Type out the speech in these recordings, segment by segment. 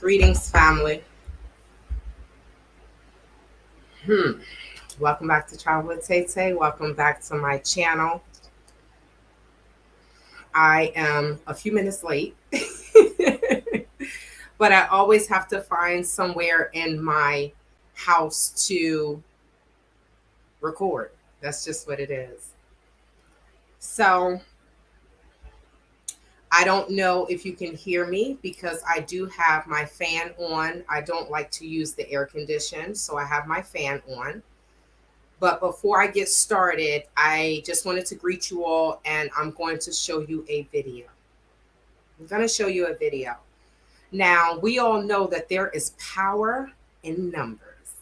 Greetings, family. Welcome back to Travel with Tay. Welcome back to my channel. I am a few minutes late, but I always have to find somewhere in my house to record. That's just what it is. So I don't know if you can hear me because I do have my fan on. I don't like to use the air condition, so I have my fan on. But before I get started, I just wanted to greet you all, and I'm going to show you a video. I'm going to show you a video. Now, we all know that there is power in numbers,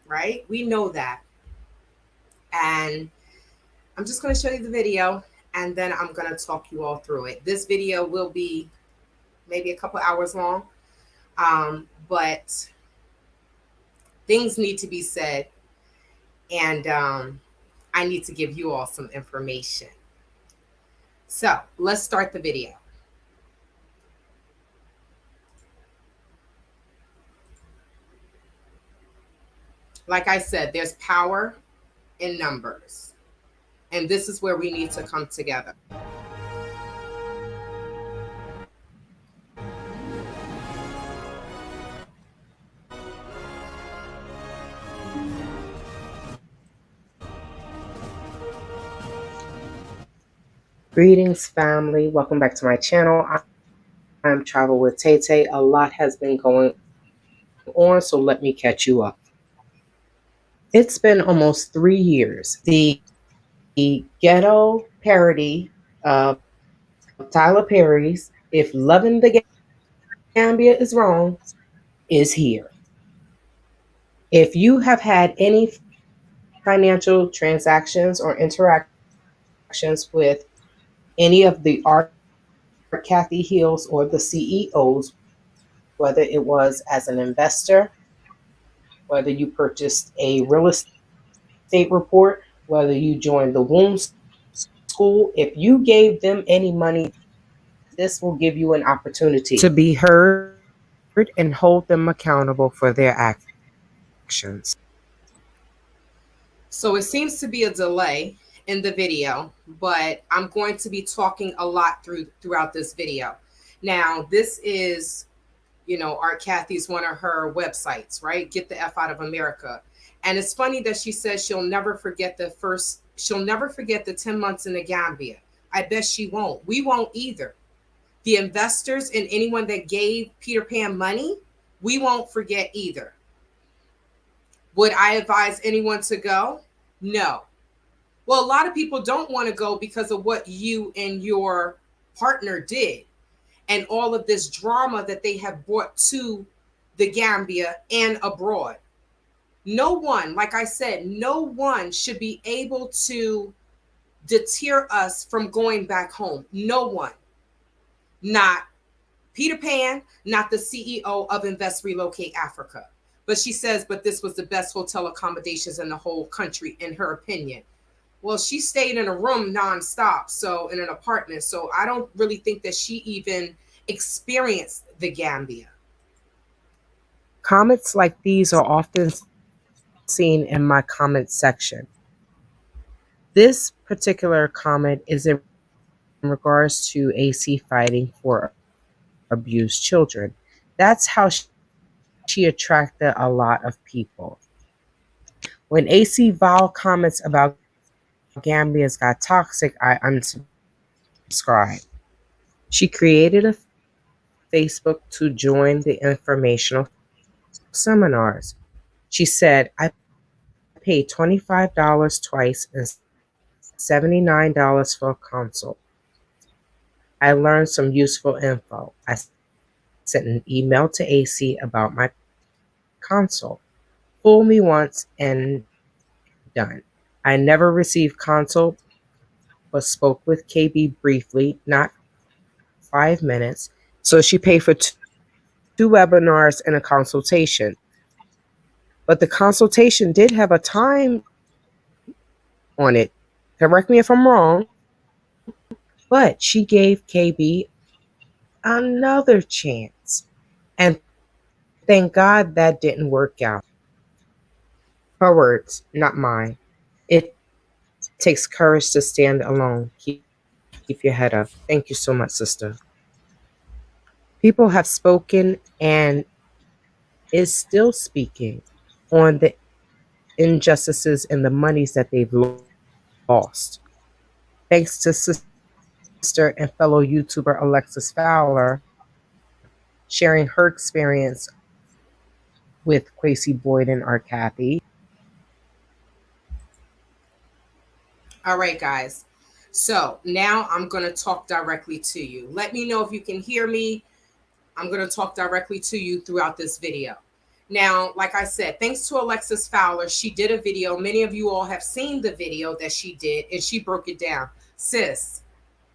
right? We know that. And I'm just going to show you the video, and then I'm going to talk you all through it. This video will be maybe a couple hours long, but things need to be said. And I need to give you all some information. So let's start the video. Like I said, there's power in numbers. And this is where we need to come together. Greetings, family. Welcome back to my channel. I'm Travel with Tay. A lot has been going on, so let me catch you up. It's been almost 3 years. The ghetto parody of Tyler Perry's If Loving the Gambia is Wrong is here. If you have had any financial transactions or interactions with any of the art Kathy Hills or the CEOs, whether it was as an investor, whether you purchased a real estate report, whether you joined the womb school, if you gave them any money, this will give you an opportunity to be heard and hold them accountable for their actions. So it seems to be a delay in the video, but I'm going to be talking a lot throughout this video. Now, this is, Art Kathy's one of her websites, right? Get the F out of America. And it's funny that she says she'll never forget the 10 months in the Gambia. I bet she won't. We won't either. The investors and anyone that gave Peter Pan money, we won't forget either. Would I advise anyone to go? No. Well, a lot of people don't want to go because of what you and your partner did and all of this drama that they have brought to the Gambia and abroad. No one, like I said, no one should be able to deter us from going back home. No one. Not Peter Pan, not the CEO of Invest Relocate Africa. But she says, but this was the best hotel accommodations in the whole country, in her opinion. Well, she stayed in a room nonstop, so in an apartment. So I don't really think that she even experienced the Gambia. Comments like these are often seen in my comment section. This particular comment is in regards to AC fighting for abused children. That's how she attracted a lot of people. When AC Val comments about Gambians got toxic, I unsubscribed. She created a Facebook to join the informational seminars. She said, I paid $25 twice and $79 for a consult. I learned some useful info. I sent an email to AC about my consult. Fool me once and done. I never received consult, but spoke with KB briefly, not 5 minutes. So she paid for two webinars and a consultation. But the consultation did have a time on it. Correct me if I'm wrong. But she gave KB another chance. And thank God that didn't work out. Her words, not mine. It takes courage to stand alone. Keep your head up. Thank you so much, sister. People have spoken and is still speaking on the injustices and the monies that they've lost. Thanks to sister and fellow YouTuber Alexis Fowler sharing her experience with Quasi Boyd and R. Kathy. All right, guys. So now I'm going to talk directly to you. Let me know if you can hear me. I'm going to talk directly to you throughout this video. Now, like I said, thanks to Alexis Fowler, she did a video. Many of you all have seen the video that she did, and she broke it down. Sis,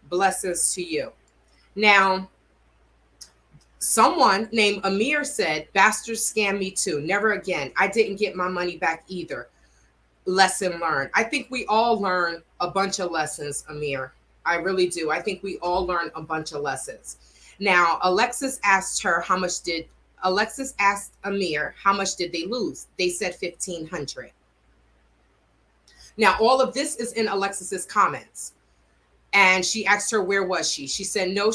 blessings to you. Now, someone named Amir said, bastards scam me too. Never again. I didn't get my money back either. Lesson learned. I think we all learn a bunch of lessons, Amir. I really do. I think we all learn a bunch of lessons. Now, Alexis asked Amir, how much did they lose? They said 1,500. Now, all of this is in Alexis's comments. And she asked her, where was she? She said, no.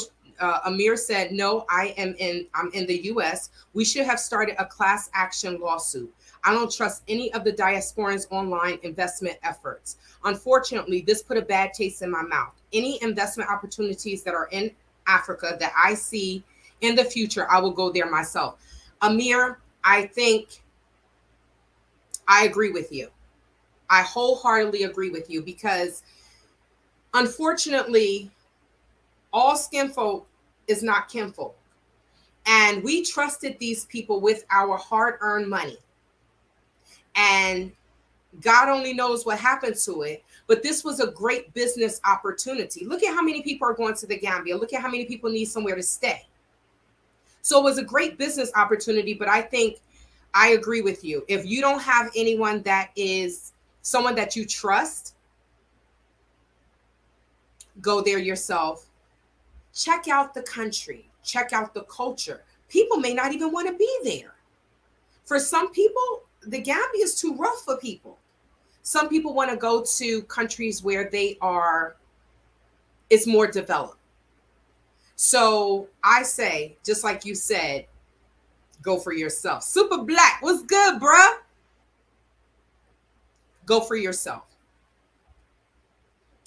Amir said, no, I'm in the US. We should have started a class action lawsuit. I don't trust any of the diasporans' online investment efforts. Unfortunately, this put a bad taste in my mouth. Any investment opportunities that are in Africa that I see in the future, I will go there myself. Amir, I think I agree with you. I wholeheartedly agree with you because unfortunately, all skinfolk is not kinfolk. And we trusted these people with our hard-earned money. And God only knows what happened to it. But this was a great business opportunity. Look at how many people are going to the Gambia. Look at how many people need somewhere to stay. So it was a great business opportunity. But I think I agree with you. If you don't have anyone that is someone that you trust, go there yourself. Check out the country. Check out the culture. People may not even want to be there. For some people, the Gambia is too rough for people. Some people want to go to countries where it's more developed. So I say, just like you said, go for yourself. Super Black, what's good, bruh? Go for yourself.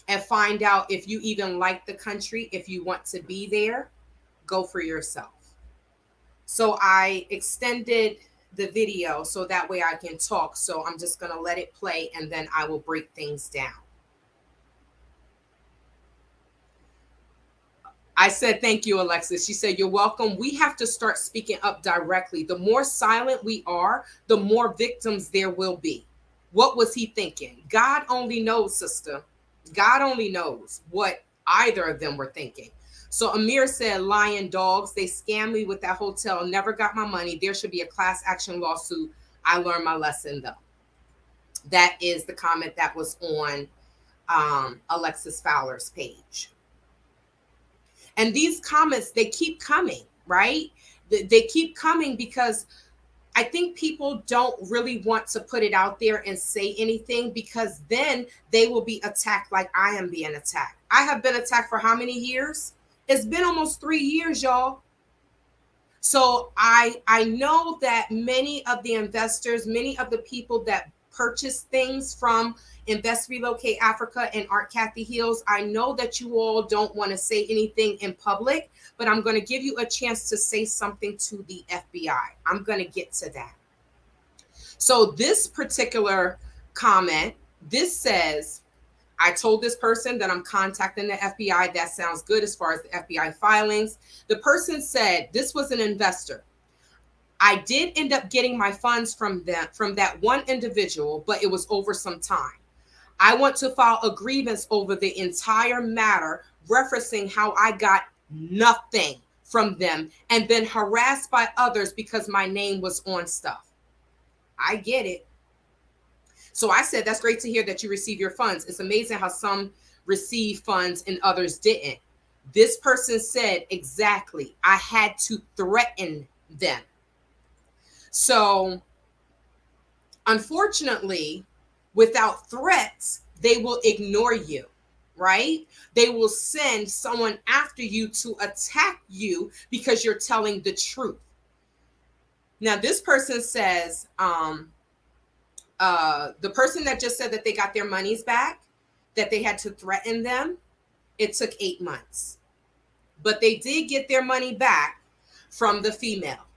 And find out if you even like the country, if you want to be there, go for yourself. So I extended the video so that way I can talk. So I'm just going to let it play and then I will break things down. I said, thank you, Alexis. She said, you're welcome. We have to start speaking up directly. The more silent we are, the more victims there will be. What was he thinking? God only knows, sister. God only knows what either of them were thinking. So Amir said, lying dogs, they scammed me with that hotel, never got my money. There should be a class action lawsuit. I learned my lesson, though. That is the comment that was on Alexis Fowler's page. And these comments, they keep coming, right? They keep coming because I think people don't really want to put it out there and say anything because then they will be attacked like I am being attacked. I have been attacked for how many years? It's been almost 3 years, y'all. So I know that many of the investors, many of the people that purchase things from Invest Relocate Africa and Art Kathy Hills, I know that you all don't want to say anything in public, but I'm going to give you a chance to say something to the FBI. I'm going to get to that. So this particular comment, this says, I told this person that I'm contacting the FBI. That sounds good as far as the FBI filings. The person said this was an investor. I did end up getting my funds from that one individual, but it was over some time. I want to file a grievance over the entire matter, referencing how I got nothing from them and been harassed by others because my name was on stuff. I get it. So I said, that's great to hear that you receive your funds. It's amazing how some receive funds and others didn't. This person said, exactly, I had to threaten them. So unfortunately, without threats, they will ignore you, right? They will send someone after you to attack you because you're telling the truth. Now, this person says, the person that just said that they got their monies back, that they had to threaten them, it took 8 months. But they did get their money back from the female.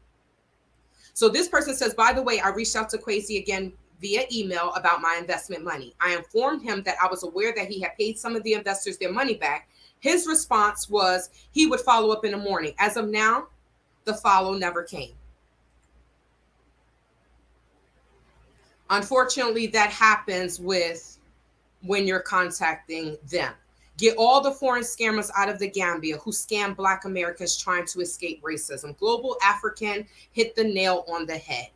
So this person says, by the way, I reached out to Kwesi again via email about my investment money. I informed him that I was aware that he had paid some of the investors their money back. His response was he would follow up in the morning. As of now, the follow never came. Unfortunately, that happens when you're contacting them. Get all the foreign scammers out of the Gambia who scam Black Americans trying to escape racism. Global African hit the nail on the head.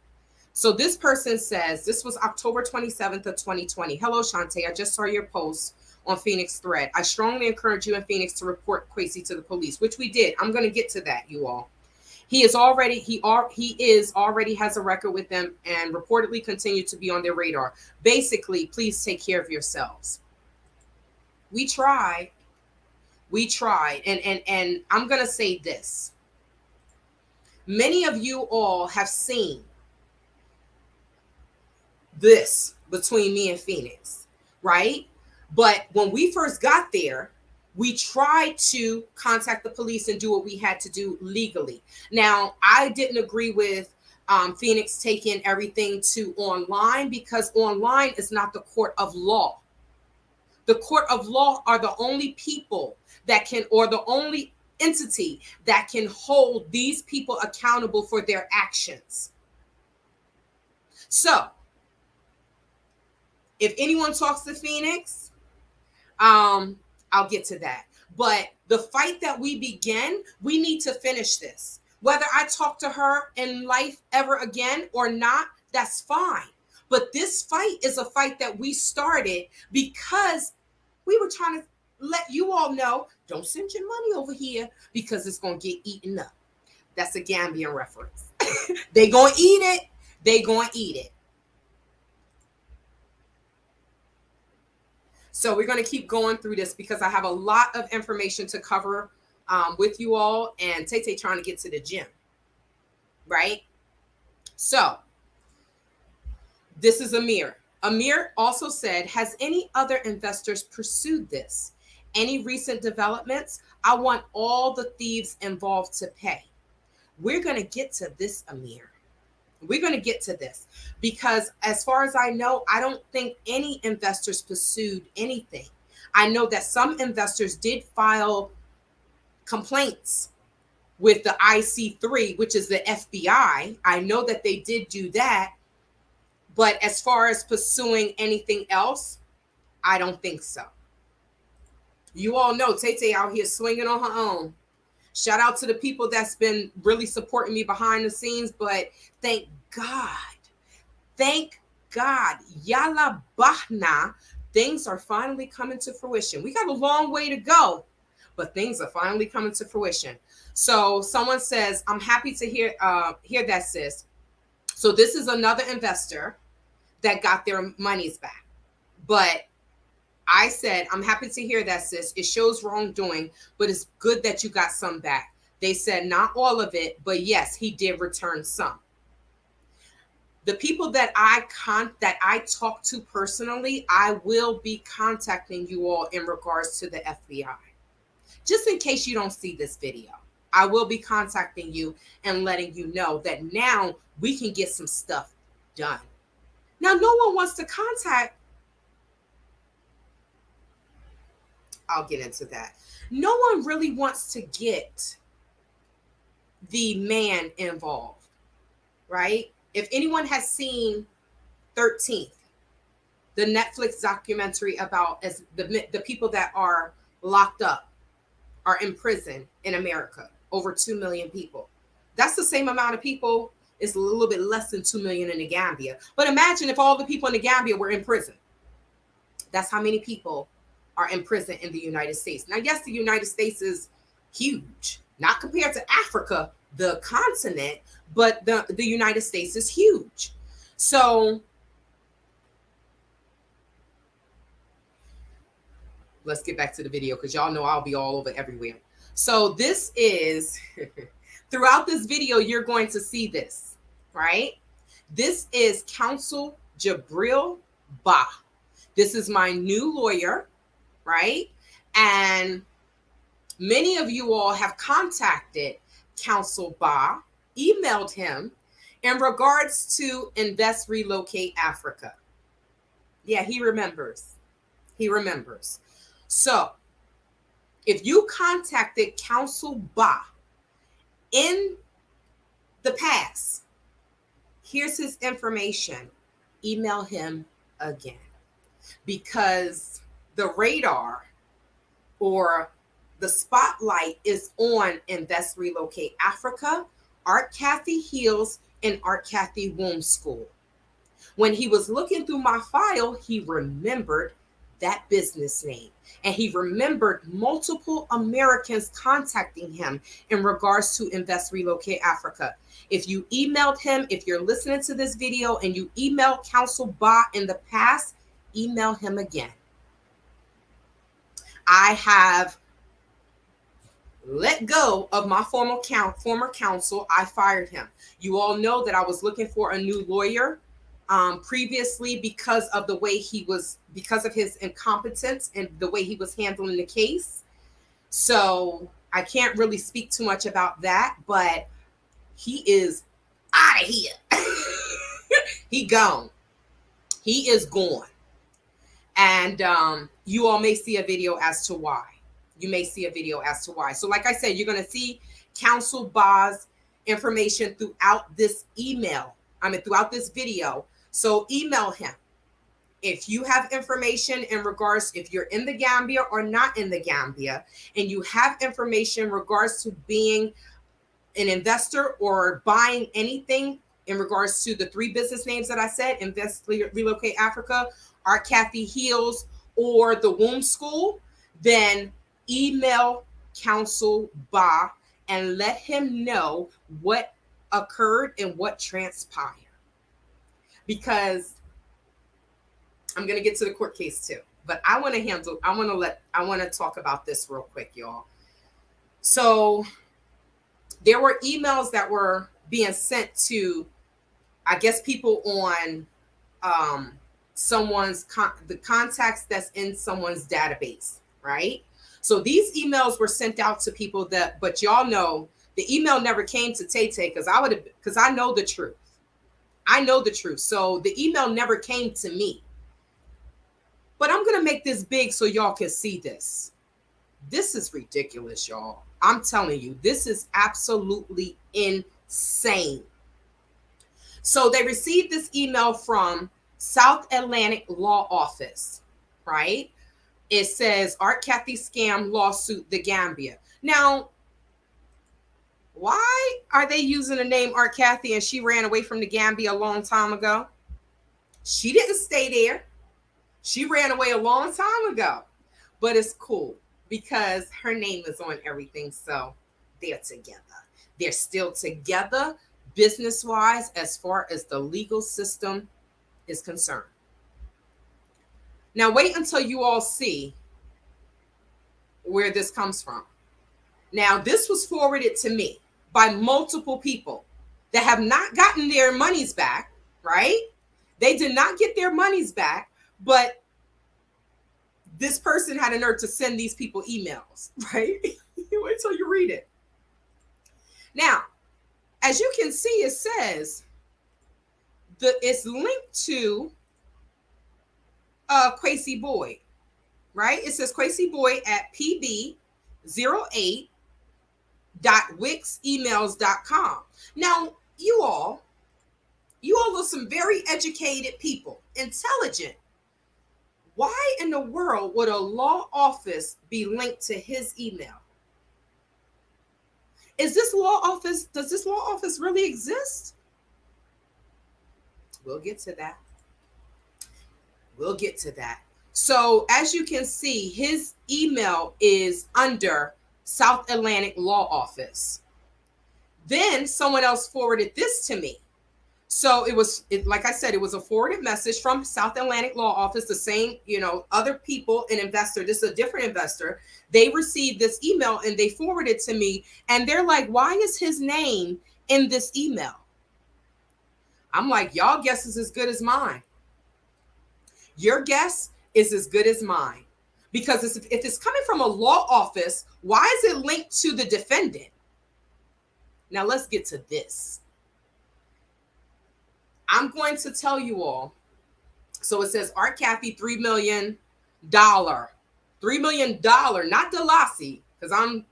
So this person says, this was October 27th of 2020. Hello, Shantae. I just saw your post on Phoenix Thread. I strongly encourage you in Phoenix to report Kwesi to the police, which we did. I'm going to get to that, you all. He is already has a record with them and reportedly continued to be on their radar. Basically, please take care of yourselves. We tried. And I'm going to say this. Many of you all have seen this between me and Phoenix, right? But when we first got there, we tried to contact the police and do what we had to do legally. Now, I didn't agree with Phoenix taking everything to online because online is not the court of law. The court of law are the only people that can, or the only entity that can hold these people accountable for their actions. So, if anyone talks to Phoenix, I'll get to that. But the fight that we begin, we need to finish this. Whether I talk to her in life ever again or not, that's fine. But this fight is a fight that we started because we were trying to let you all know, don't send your money over here because it's going to get eaten up. That's a Gambian reference. They going to eat it. They going to eat it. So we're going to keep going through this because I have a lot of information to cover with you all, and Tay trying to get to the gym, right? So this is Amir. Amir also said, has any other investors pursued this? Any recent developments? I want all the thieves involved to pay. We're going to get to this, Amir. We're going to get to this because as far as I know, I don't think any investors pursued anything. I know that some investors did file complaints with the IC3, which is the FBI. I know that they did do that. But as far as pursuing anything else, I don't think so. You all know Tay out here swinging on her own. Shout out to the people that's been really supporting me behind the scenes, but thank God, Yalla Bahna, things are finally coming to fruition. We got a long way to go, but things are finally coming to fruition. So someone says, I'm happy to hear that, sis. So this is another investor that got their monies back. But I said, I'm happy to hear that, sis. It shows wrongdoing, but it's good that you got some back. They said not all of it, but yes, he did return some. The people that I talk to personally, I will be contacting you all in regards to the FBI. Just in case you don't see this video, I will be contacting you and letting you know that now we can get some stuff done. Now, no one wants to contact. I'll get into that. No one really wants to get the man involved, right? If anyone has seen 13th, the Netflix documentary about as the people that are locked up, are in prison in America, over 2 million people. That's the same amount of people. It's a little bit less than 2 million in the Gambia. But imagine if all the people in the Gambia were in prison. That's how many people are in prison in the United States. Now, yes, the United States is huge, not compared to Africa, the continent, but the United States is huge. So let's get back to the video because y'all know I'll be all over everywhere. So this is, throughout this video, you're going to see this, right? This is counsel Gibriel Bah. This is my new lawyer, right? And many of you all have contacted counsel Bah, emailed him in regards to Invest Relocate Africa. Yeah, he remembers. He remembers. So if you contacted counsel Bah in the past, here's his information. Email him again, because the radar or the spotlight is on Invest Relocate Africa, Art Kathy Heals, and Art Kathy Womb School. When he was looking through my file, he remembered that business name. And he remembered multiple Americans contacting him in regards to Invest Relocate Africa. If you emailed him, if you're listening to this video and you emailed counsel Bah in the past, email him again. I have let go of my former counsel. I fired him. You all know that I was looking for a new lawyer previously because of the way because of his incompetence and the way he was handling the case. So I can't really speak too much about that, but he is out of here. He gone. He is gone. And you all may see a video as to why. You may see a video as to why. So like I said, you're going to see counsel Bah's information throughout this throughout this video. So email him. If you have information in regards, if you're in the Gambia or not in the Gambia, and you have information in regards to being an investor or buying anything in regards to the 3 business names that I said, Invest Relocate Africa, Art Kathy Heals, or the Womb School, then email counsel Bah and let him know what occurred and what transpired. Because I'm going to get to the court case too, but I want to talk about this real quick, y'all. So there were emails that were being sent to, I guess, people on the contacts that's in someone's database, right? So these emails were sent out to people but y'all know the email never came to Tay because I know the truth. I know the truth. So the email never came to me. But I'm going to make this big so y'all can see this. This is ridiculous, y'all. I'm telling you, this is absolutely insane. So they received this email from South Atlantic Law Office, right? It says Art Kathy scam lawsuit, the Gambia. Now, why are they using the name Art Kathy and she ran away from the Gambia a long time ago? She didn't stay there. She ran away a long time ago. But it's cool because her name is on everything. So they're together. They're still together business-wise as far as the legal system is concerned. Now, wait until you all see where this comes from. Now, this was forwarded to me by multiple people that have not gotten their monies back, right? They did not get their monies back, but this person had a nerve to send these people emails, right? Wait till you read it. Now, as you can see, it says it's linked to Quasi Boyd, right? It says Quasi Boyd at pb08.wixemails.com. Now, you all are some very educated people, intelligent. Why in the world would a law office be linked to his email? Does this law office really exist? We'll get to that. We'll get to that. So as you can see, his email is under South Atlantic Law Office. Then someone else forwarded this to me. So like I said, it was a forwarded message from South Atlantic Law Office, the same, other people, an investor. This is a different investor. They received this email and they forwarded to me. And they're like, why is his name in this email? I'm like, y'all guess is as good as mine. Your guess is as good as mine. Because if it's coming from a law office, why is it linked to the defendant? Now let's get to this. I'm going to tell you all. So it says Art Kathy, $3 million. $3 million, not Delassie, because I'm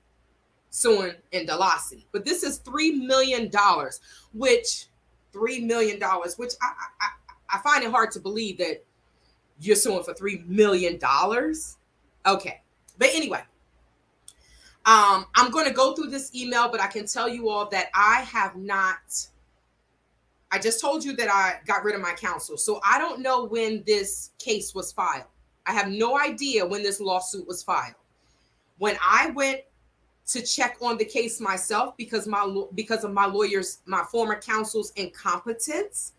suing in Delassie. But this is $3 million, which $3 million, which I find it hard to believe that you're suing for $3 million. Okay. But anyway, I'm going to go through this email, but I can tell you all that I just told you that I got rid of my counsel. So I don't know when this case was filed. I have no idea when this lawsuit was filed. When I went to check on the case myself because of my former counsel's incompetence,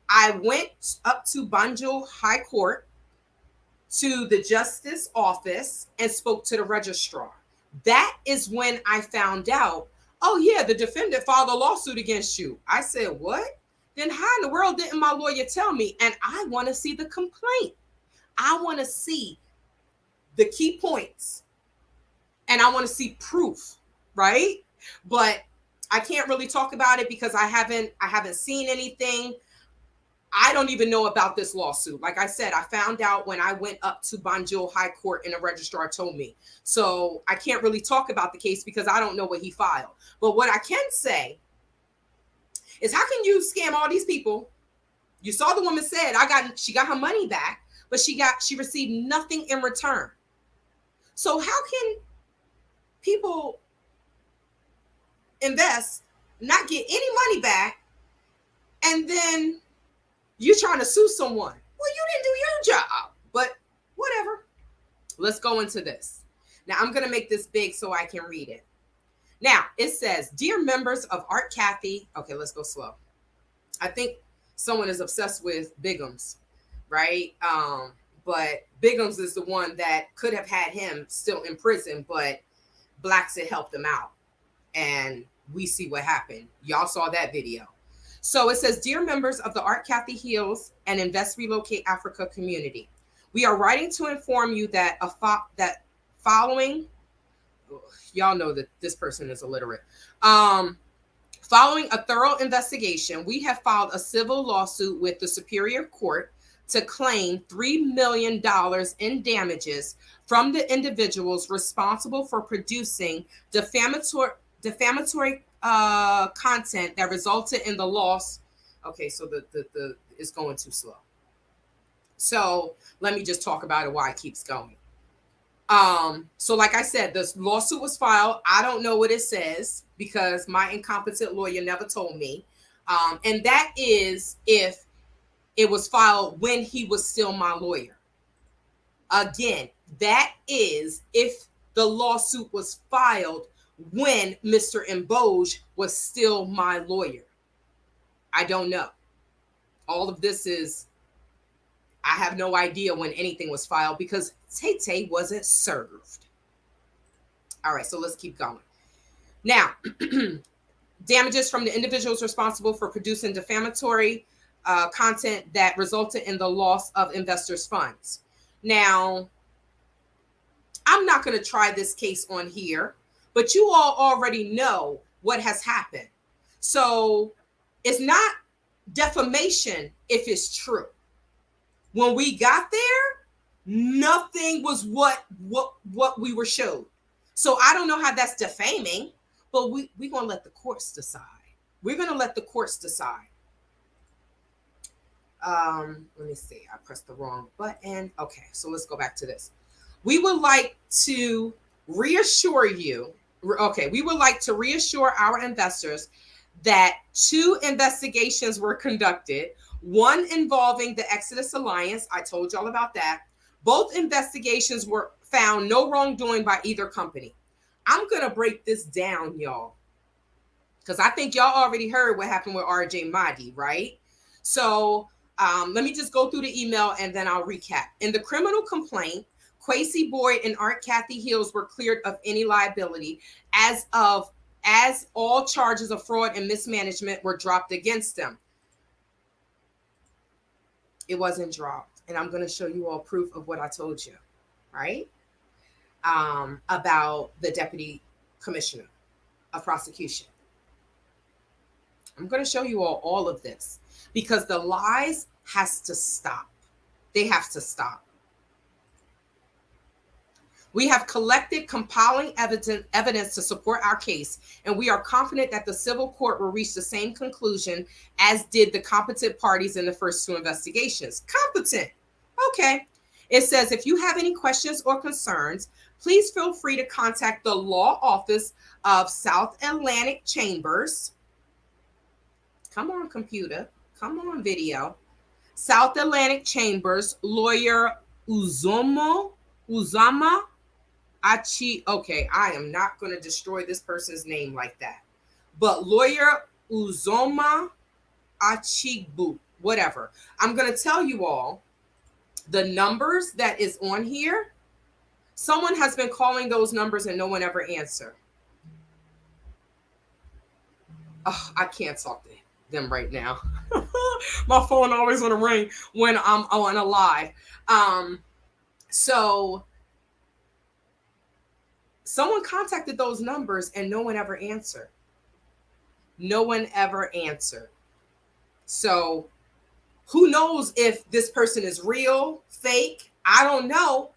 I went up to Banjul High Court to the justice office and spoke to the registrar. That is when I found out, oh yeah, the defendant filed a lawsuit against you. I said, what? Then how in the world didn't my lawyer tell me? And I want to see the complaint. I want to see the key points. And I want to see proof, right? But I can't really talk about it because I haven't seen anything. I don't even know about this lawsuit. Like I said, I found out when I went up to Banjul High Court and the registrar told me. So I can't really talk about the case because I don't know what he filed. But what I can say is, how can you scam all these people? You saw the woman said she got her money back, but she received nothing in return. So how can people invest, not get any money back, and then you're trying to sue someone? Well, you didn't do your job, but whatever. Let's go into this. Now, I'm going to make this big so I can read it. Now, it says, dear members of Art Kathy. Okay, let's go slow. I think someone is obsessed with Bigums, right? But Bigums is the one that could have had him still in prison, but Blacks had helped him out. And we see what happened. Y'all saw that video. So it says, dear members of the Art Kathy Heals and Invest Relocate Africa community, we are writing to inform you that following, y'all know that this person is illiterate. Following a thorough investigation, we have filed a civil lawsuit with the Superior Court to claim $3 million in damages from the individuals responsible for producing defamatory content that resulted in the loss. Okay, so the it's going too slow. So let me just talk about it while it keeps going. So like I said, this lawsuit was filed. I don't know what it says because my incompetent lawyer never told me. And that is if it was filed when he was still my lawyer. Again, that is if the lawsuit was filed when Mr. Mboj was still my lawyer. I don't know. All of this is, I have no idea when anything was filed because Tay wasn't served. All right, so let's keep going. Now, damages from the individuals responsible for producing defamatory content that resulted in the loss of investors' funds. Now, I'm not going to try this case on here, but you all already know what has happened. So it's not defamation if it's true. When we got there, nothing was what we were showed. So I don't know how that's defaming, but we're going to let the courts decide. We're going to let the courts decide. Let me see. I pressed the wrong button. Okay, so let's go back to this. We would like to reassure you. Okay, we would like to reassure our investors that 2 investigations were conducted, one involving the Exodus Alliance. I told y'all about that. Both investigations were found no wrongdoing by either company. I'm going to break this down, y'all. Because I think y'all already heard what happened with RJ Mahdi, right? So let me just go through the email and then I'll recap. In the criminal complaint, Kwesi Boyd and Aunt Kathy Hills were cleared of any liability as all charges of fraud and mismanagement were dropped against them. It wasn't dropped. And I'm going to show you all proof of what I told you, right? About the deputy commissioner of prosecution. I'm going to show you all of this because the lies has to stop. They have to stop. We have collected compelling evidence to support our case, and we are confident that the civil court will reach the same conclusion as did the competent parties in the first two investigations. Competent. Okay. It says, if you have any questions or concerns, please feel free to contact the law office of South Atlantic Chambers. Come on, computer. Come on, video. South Atlantic Chambers, lawyer Uzama Achi. Okay, I am not going to destroy this person's name like that. But lawyer Uzoma Achigbu, whatever. I'm going to tell you all the numbers that is on here. Someone has been calling those numbers and no one ever answered. Oh, I can't talk to them right now. My phone always want to ring when I'm on a live. So someone contacted those numbers and no one ever answered. No one ever answered. So who knows if this person is real, fake? I don't know.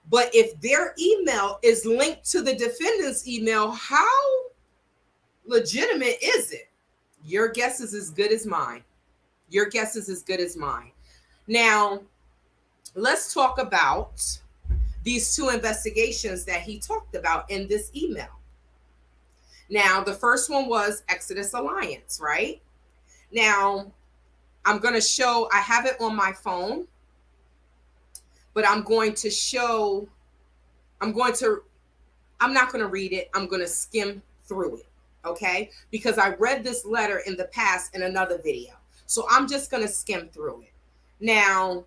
But if their email is linked to the defendant's email, how legitimate is it? Your guess is as good as mine. Your guess is as good as mine. Now, let's talk about these two investigations that he talked about in this email. Now, the first one was Exodus Alliance, right? Now, I'm going to show, I have it on my phone, but I'm not going to read it. I'm going to skim through it, okay? Because I read this letter in the past in another video. So I'm just going to skim through it. Now,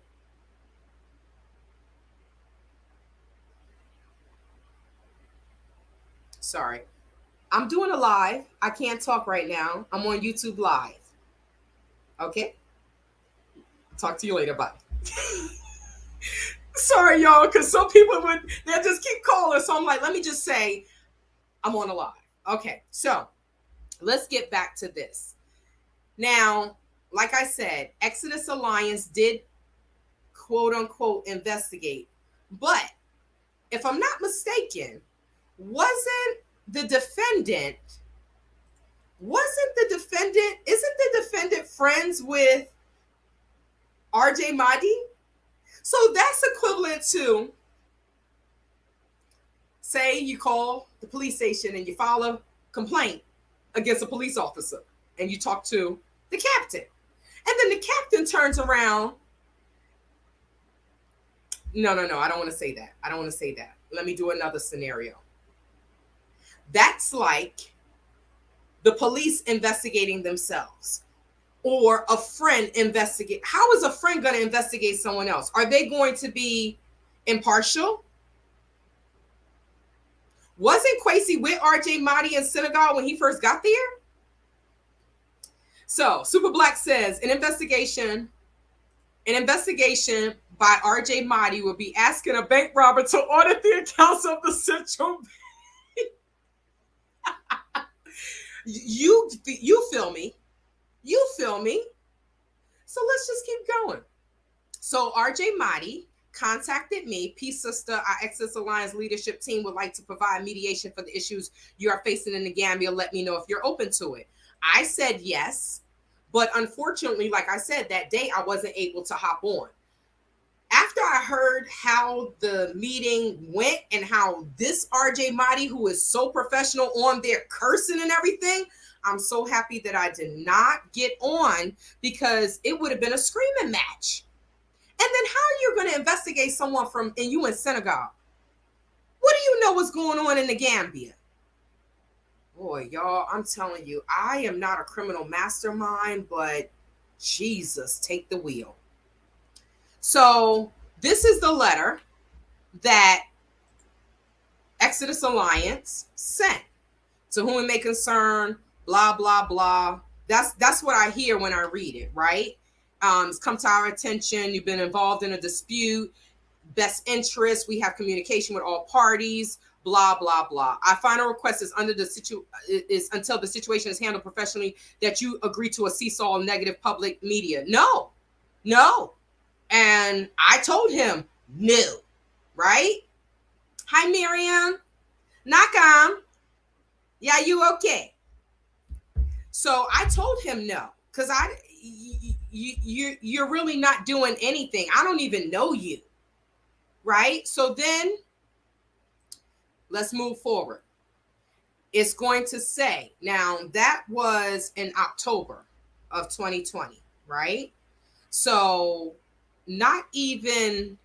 sorry. I'm doing a live. I can't talk right now. I'm on YouTube Live. Okay? Talk to you later. Bye. Sorry, y'all, because some people they'll just keep calling. So I'm like, let me just say I'm on a live. Okay, so let's get back to this. Now, like I said, Exodus Alliance did quote unquote investigate. But if I'm not mistaken, isn't the defendant friends with RJ Mahdi? So that's equivalent to, say you call the police station and you file a complaint against a police officer and you talk to the captain. And then the captain turns around. No, I don't want to say that. Let me do another scenario. That's like the police investigating themselves or a friend investigate. How is a friend going to investigate someone else? Are they going to be impartial? Wasn't Kwesi with RJ Mahdi in synagogue when he first got there? So Super Black says an investigation by RJ Mahdi will be asking a bank robber to audit the accounts of the central bank. You feel me? You feel me? So let's just keep going. So RJ Mahdi contacted me. Peace, sister. Our Exodus Alliance leadership team would like to provide mediation for the issues you are facing in the Gambia. Let me know if you're open to it. I said yes. But unfortunately, like I said, that day I wasn't able to hop on. After I heard how the meeting went and how this RJ Mahdi, who is so professional on there cursing and everything, I'm so happy that I did not get on because it would have been a screaming match. And then how are you going to investigate someone and you in synagogue? What do you know what's going on in the Gambia? Boy, y'all, I'm telling you, I am not a criminal mastermind, but Jesus, take the wheel. So this is the letter that Exodus Alliance sent. To whom it may concern, blah, blah, blah. That's what I hear when I read it, right? It's come to our attention. You've been involved in a dispute. Best interest. We have communication with all parties. Blah, blah, blah. Our final request is is until the situation is handled professionally that you agree to a cease-all negative public media. No. And I told him no, right? Hi, Miriam. Nakam. Yeah, you okay? So I told him no, because you're really not doing anything. I don't even know you, right? So then let's move forward. It's going to say, now that was in October of 2020, right? So not even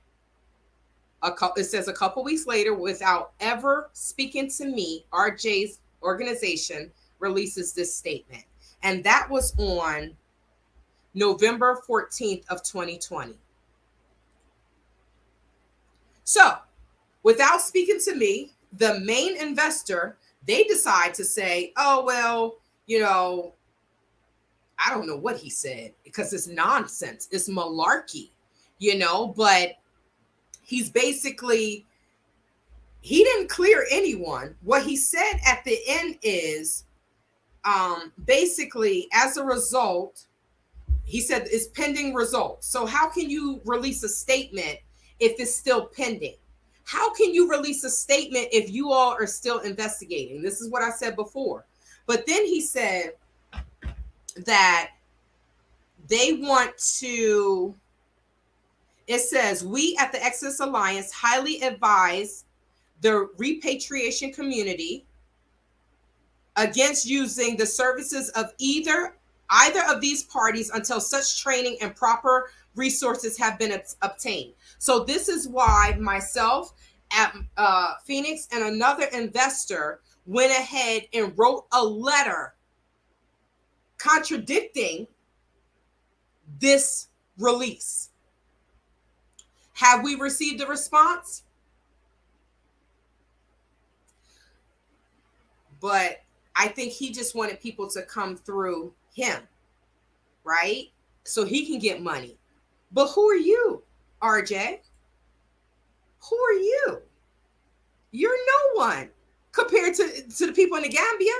it says a couple weeks later, without ever speaking to me, RJ's organization releases this statement. And that was on November 14th of 2020. So without speaking to me, the main investor, they decide to say, oh, well, I don't know what he said, because it's nonsense. It's malarkey, but he's basically, he didn't clear anyone. What he said at the end is, basically, as a result, he said it's pending results. So how can you release a statement if it's still pending? How can you release a statement if you all are still investigating? This is what I said before. But then he said that they want to, it says, we at the Exodus Alliance highly advise the repatriation community against using the services of either of these parties until such training and proper resources have been obtained. So this is why myself at Phoenix and another investor went ahead and wrote a letter contradicting this release. Have we received a response? But I think he just wanted people to come through him, right? So he can get money. But who are you, RJ? Who are you? You're no one compared to the people in the Gambia.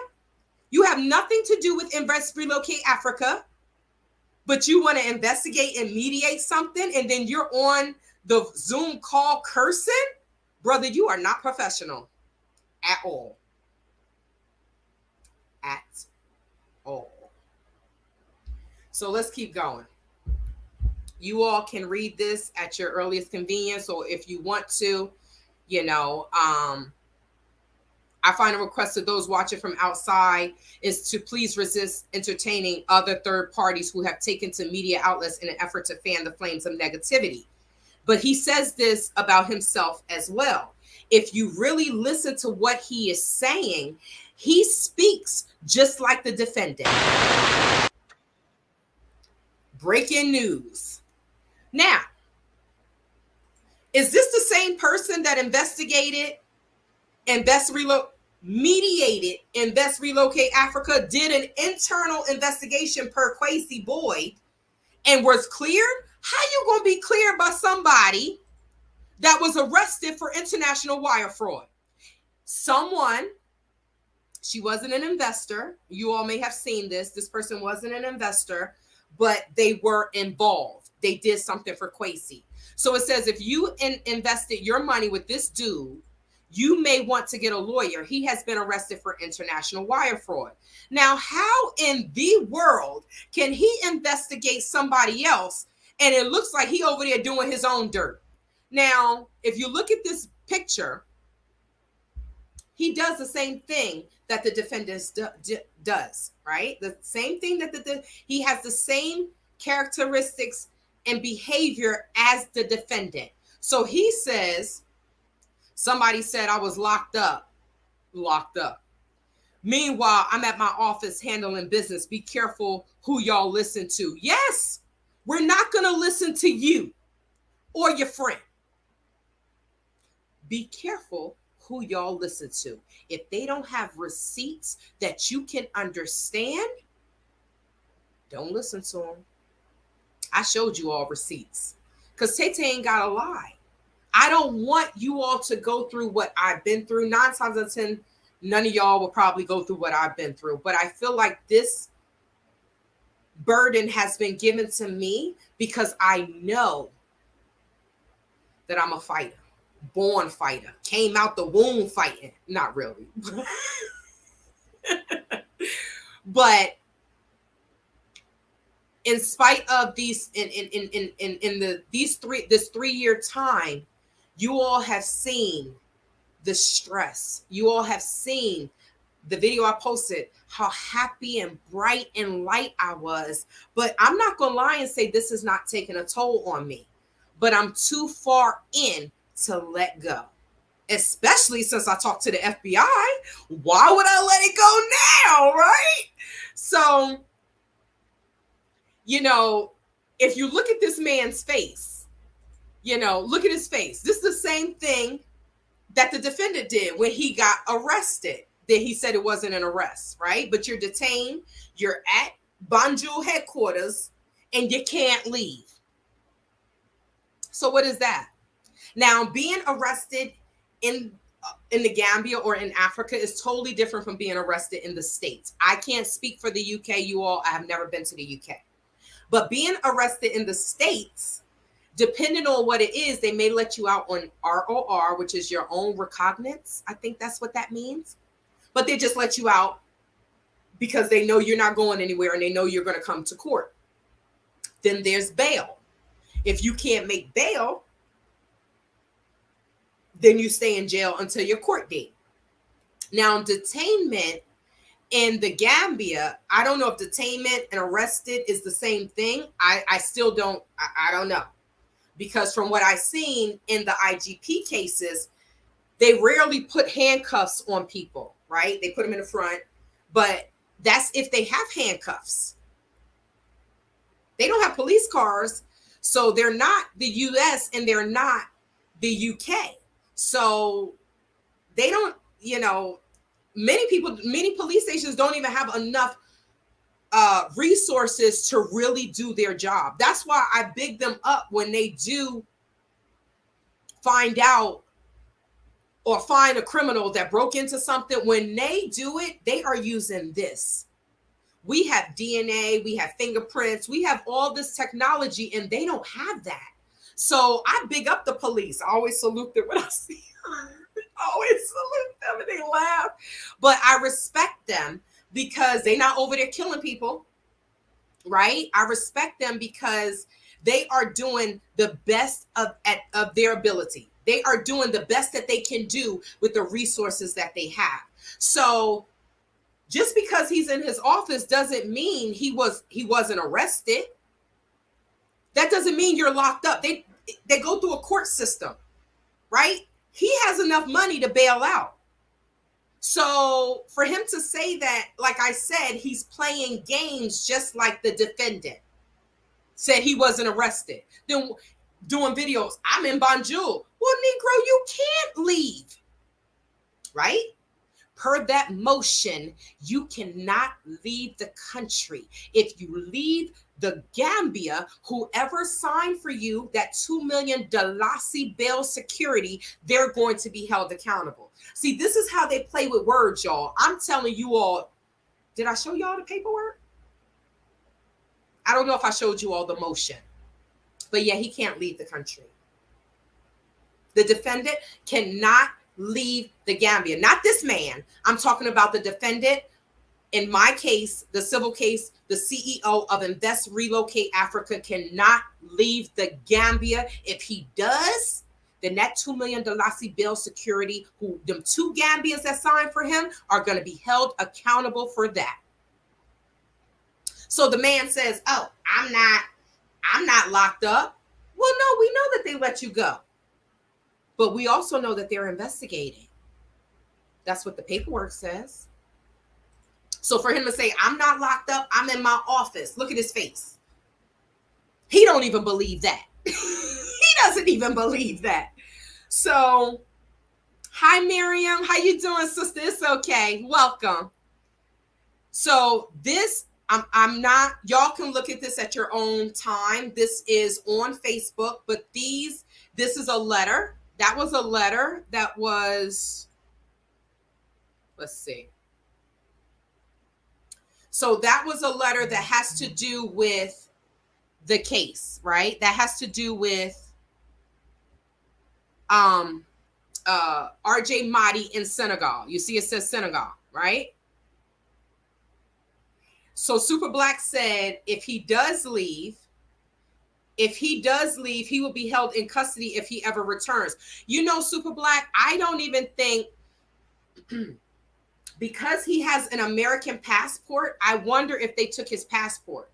You have nothing to do with Invest Relocate Africa, but you want to investigate and mediate something, and then you're on the Zoom call cursing? Brother, you are not professional at all. At all. So let's keep going. You all can read this at your earliest convenience, or if you want to, I find a request to those watching from outside is to please resist entertaining other third parties who have taken to media outlets in an effort to fan the flames of negativity. But he says this about himself as well. If you really listen to what he is saying, he speaks just like the defendant. Breaking news. Now, is this the same person that mediated Invest Relocate Africa, did an internal investigation per Kwesi Boyd, and was cleared? How you gonna be cleared by somebody that was arrested for international wire fraud? Someone, she wasn't an investor. You all may have seen this. This person wasn't an investor, but they were involved. They did something for Kwesi. So it says if you invested your money with this dude, you may want to get a lawyer. He has been arrested for international wire fraud. Now, how in the world can he investigate somebody else and it looks like he over there doing his own dirt? Now, if you look at this picture, he does the same thing that the defendant does, right? The same thing that he has the same characteristics and behavior as the defendant. So he says, somebody said I was locked up. Meanwhile, I'm at my office handling business. Be careful who y'all listen to. Yes, we're not going to listen to you or your friend. Be careful who y'all listen to. If they don't have receipts that you can understand, don't listen to them. I showed you all receipts because Tay ain't got to lie. I don't want you all to go through what I've been through. 9 times out of 10, none of y'all will probably go through what I've been through. But I feel like this burden has been given to me because I know that I'm a fighter. Born fighter, came out the womb fighting. Not really. But in spite of these, this 3-year time, you all have seen the stress. You all have seen the video I posted, how happy and bright and light I was. But I'm not gonna lie and say this is not taking a toll on me. But I'm too far in to let go, especially since I talked to the FBI. Why would I let it go now, right? So, if you look at this man's face, look at his face. This is the same thing that the defendant did when he got arrested. That he said it wasn't an arrest, right? But you're detained, you're at Banjul headquarters, and you can't leave. So what is that? Now, being arrested in the Gambia or in Africa is totally different from being arrested in the States. I can't speak for the UK, you all. I have never been to the UK. But being arrested in the States, depending on what it is, they may let you out on ROR, which is your own recognizance. I think that's what that means. But they just let you out because they know you're not going anywhere and they know you're going to come to court. Then there's bail. If you can't make bail, then you stay in jail until your court date. Now, detainment in the Gambia, I don't know if detainment and arrested is the same thing. I still don't, I don't know. Because from what I've seen in the IGP cases, they rarely put handcuffs on people, right? They put them in the front, but that's if they have handcuffs. They don't have police cars, so they're not the US and they're not the UK. So they don't, many police stations don't even have enough resources to really do their job. That's why I big them up when they do find out or find a criminal that broke into something. When they do it, they are using this. We have DNA, we have fingerprints, we have all this technology, and they don't have that. So I big up the police. I always salute them when I see them. I always salute them and they laugh. But I respect them because they're not over there killing people, right? I respect them because they are doing the best of their ability. They are doing the best that they can do with the resources that they have. So just because he's in his office doesn't mean he wasn't arrested. That doesn't mean you're locked up. They go through a court system, right? He has enough money to bail out. So for him to say that, like I said, he's playing games just like the defendant said he wasn't arrested. Then doing videos, I'm in Banjul. Well, Negro, you can't leave, right? Per that motion, you cannot leave the country. If you leave the Gambia, whoever signed for you that $2 million Dalasi bail security, they're going to be held accountable. See, this is how they play with words, y'all. I'm telling you all, did I show y'all the paperwork? I don't know if I showed you all the motion, but yeah, he can't leave the country. The defendant cannot leave the Gambia. Not this man. I'm talking about the defendant. In my case, the civil case, the CEO of Invest Relocate Africa cannot leave the Gambia. If he does, then that $2 million Dalasi bail security, who them 2 Gambians that signed for him, are going to be held accountable for that. So the man says, oh, I'm not locked up. Well, no, we know that they let you go. But we also know that they're investigating. That's what the paperwork says. So for him to say, I'm not locked up, I'm in my office. Look at his face. He don't even believe that. He doesn't even believe that. So, hi Miriam, how you doing, sister? It's okay. Welcome. So this, I'm not, y'all can look at this at your own time. This is on Facebook, but this is a letter. That was a letter that was, let's see. So that was a letter that has to do with the case, right? That has to do with RJ Mahdi in Senegal. You see it says Senegal, right? So Super Black said if he does leave, he will be held in custody if he ever returns. You know, Super Black, I don't even think, because he has an American passport, I wonder if they took his passport.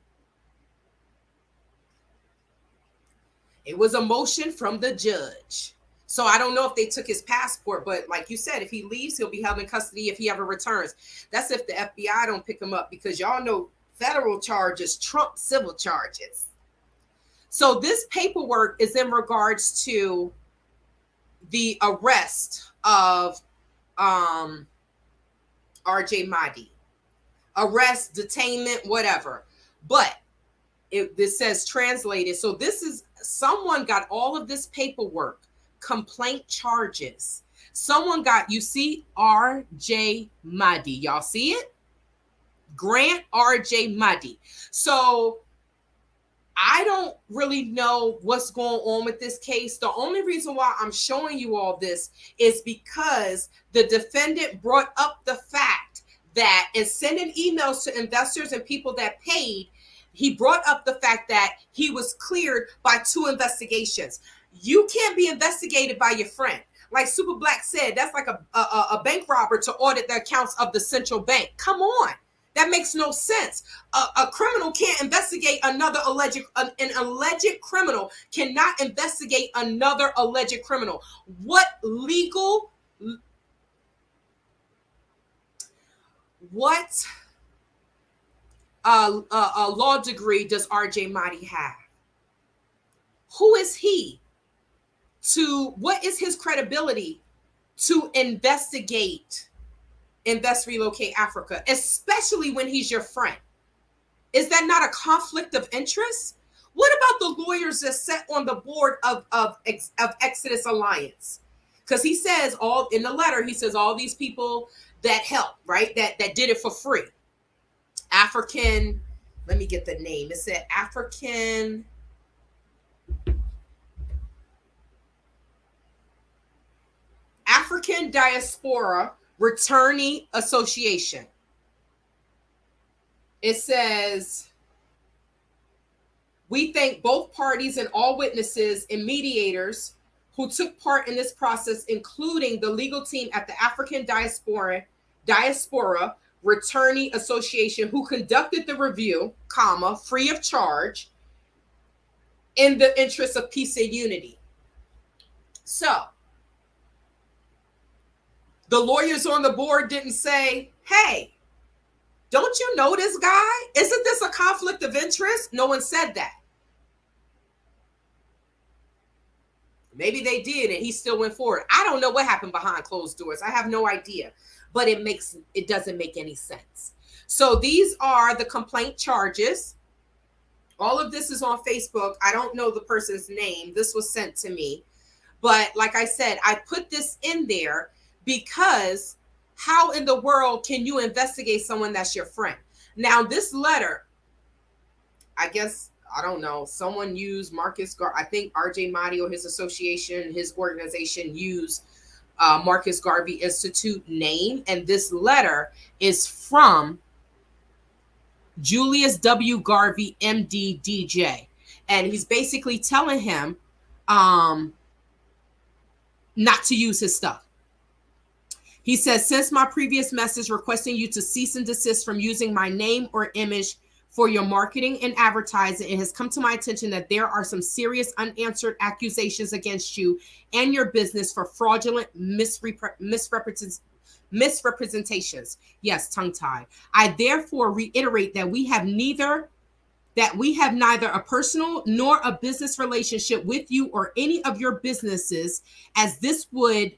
It was a motion from the judge. So I don't know if they took his passport, but like you said, if he leaves, he'll be held in custody if he ever returns. That's if the FBI don't pick him up, because y'all know federal charges trump civil charges. So this paperwork is in regards to the arrest of RJ Mahdi. Arrest, detainment, whatever. But this says translated. So this is, someone got all of this paperwork, complaint charges. Someone got, you see, RJ Mahdi. Y'all see it? Grant RJ Mahdi. So I don't really know what's going on with this case. The only reason why I'm showing you all this is because the defendant brought up the fact that in sending emails to investors and people that paid, he brought up the fact that he was cleared by 2 investigations. You can't be investigated by your friend. Like Super Black said, that's like a bank robber to audit the accounts of the central bank. Come on. That makes no sense. A criminal can't investigate another an alleged criminal cannot investigate another alleged criminal. What legal, what law degree does RJ Mahdi have? Who is he to, what is his credibility to investigate Invest Relocate Africa, especially when he's your friend? Is that not a conflict of interest? What about the lawyers that sat on the board of Exodus Alliance? Because he says all in the letter, he says all these people that helped, right? That did it for free. African, let me get the name. It said African Diaspora Returnee Association. It says, we thank both parties and all witnesses and mediators who took part in this process, including the legal team at the African Diaspora Returnee Association, who conducted the review, free of charge, in the interest of peace and unity. So, the lawyers on the board didn't say, hey, don't you know this guy? Isn't this a conflict of interest? No one said that. Maybe they did and he still went forward. I don't know what happened behind closed doors. I have no idea, but it doesn't make any sense. So these are the complaint charges. All of this is on Facebook. I don't know the person's name. This was sent to me. But like I said, I put this in there because how in the world can you investigate someone that's your friend? Now, this letter, I guess, I don't know, someone used I think RJ Mahdi or his association, his organization used Marcus Garvey Institute name. And this letter is from Julius W. Garvey, MD, DJ. And he's basically telling him not to use his stuff. He says, since my previous message requesting you to cease and desist from using my name or image for your marketing and advertising, it has come to my attention that there are some serious unanswered accusations against you and your business for fraudulent misrepresentation misrepresentations. Yes, tongue-tied. I therefore reiterate that we have neither a personal nor a business relationship with you or any of your businesses, as this would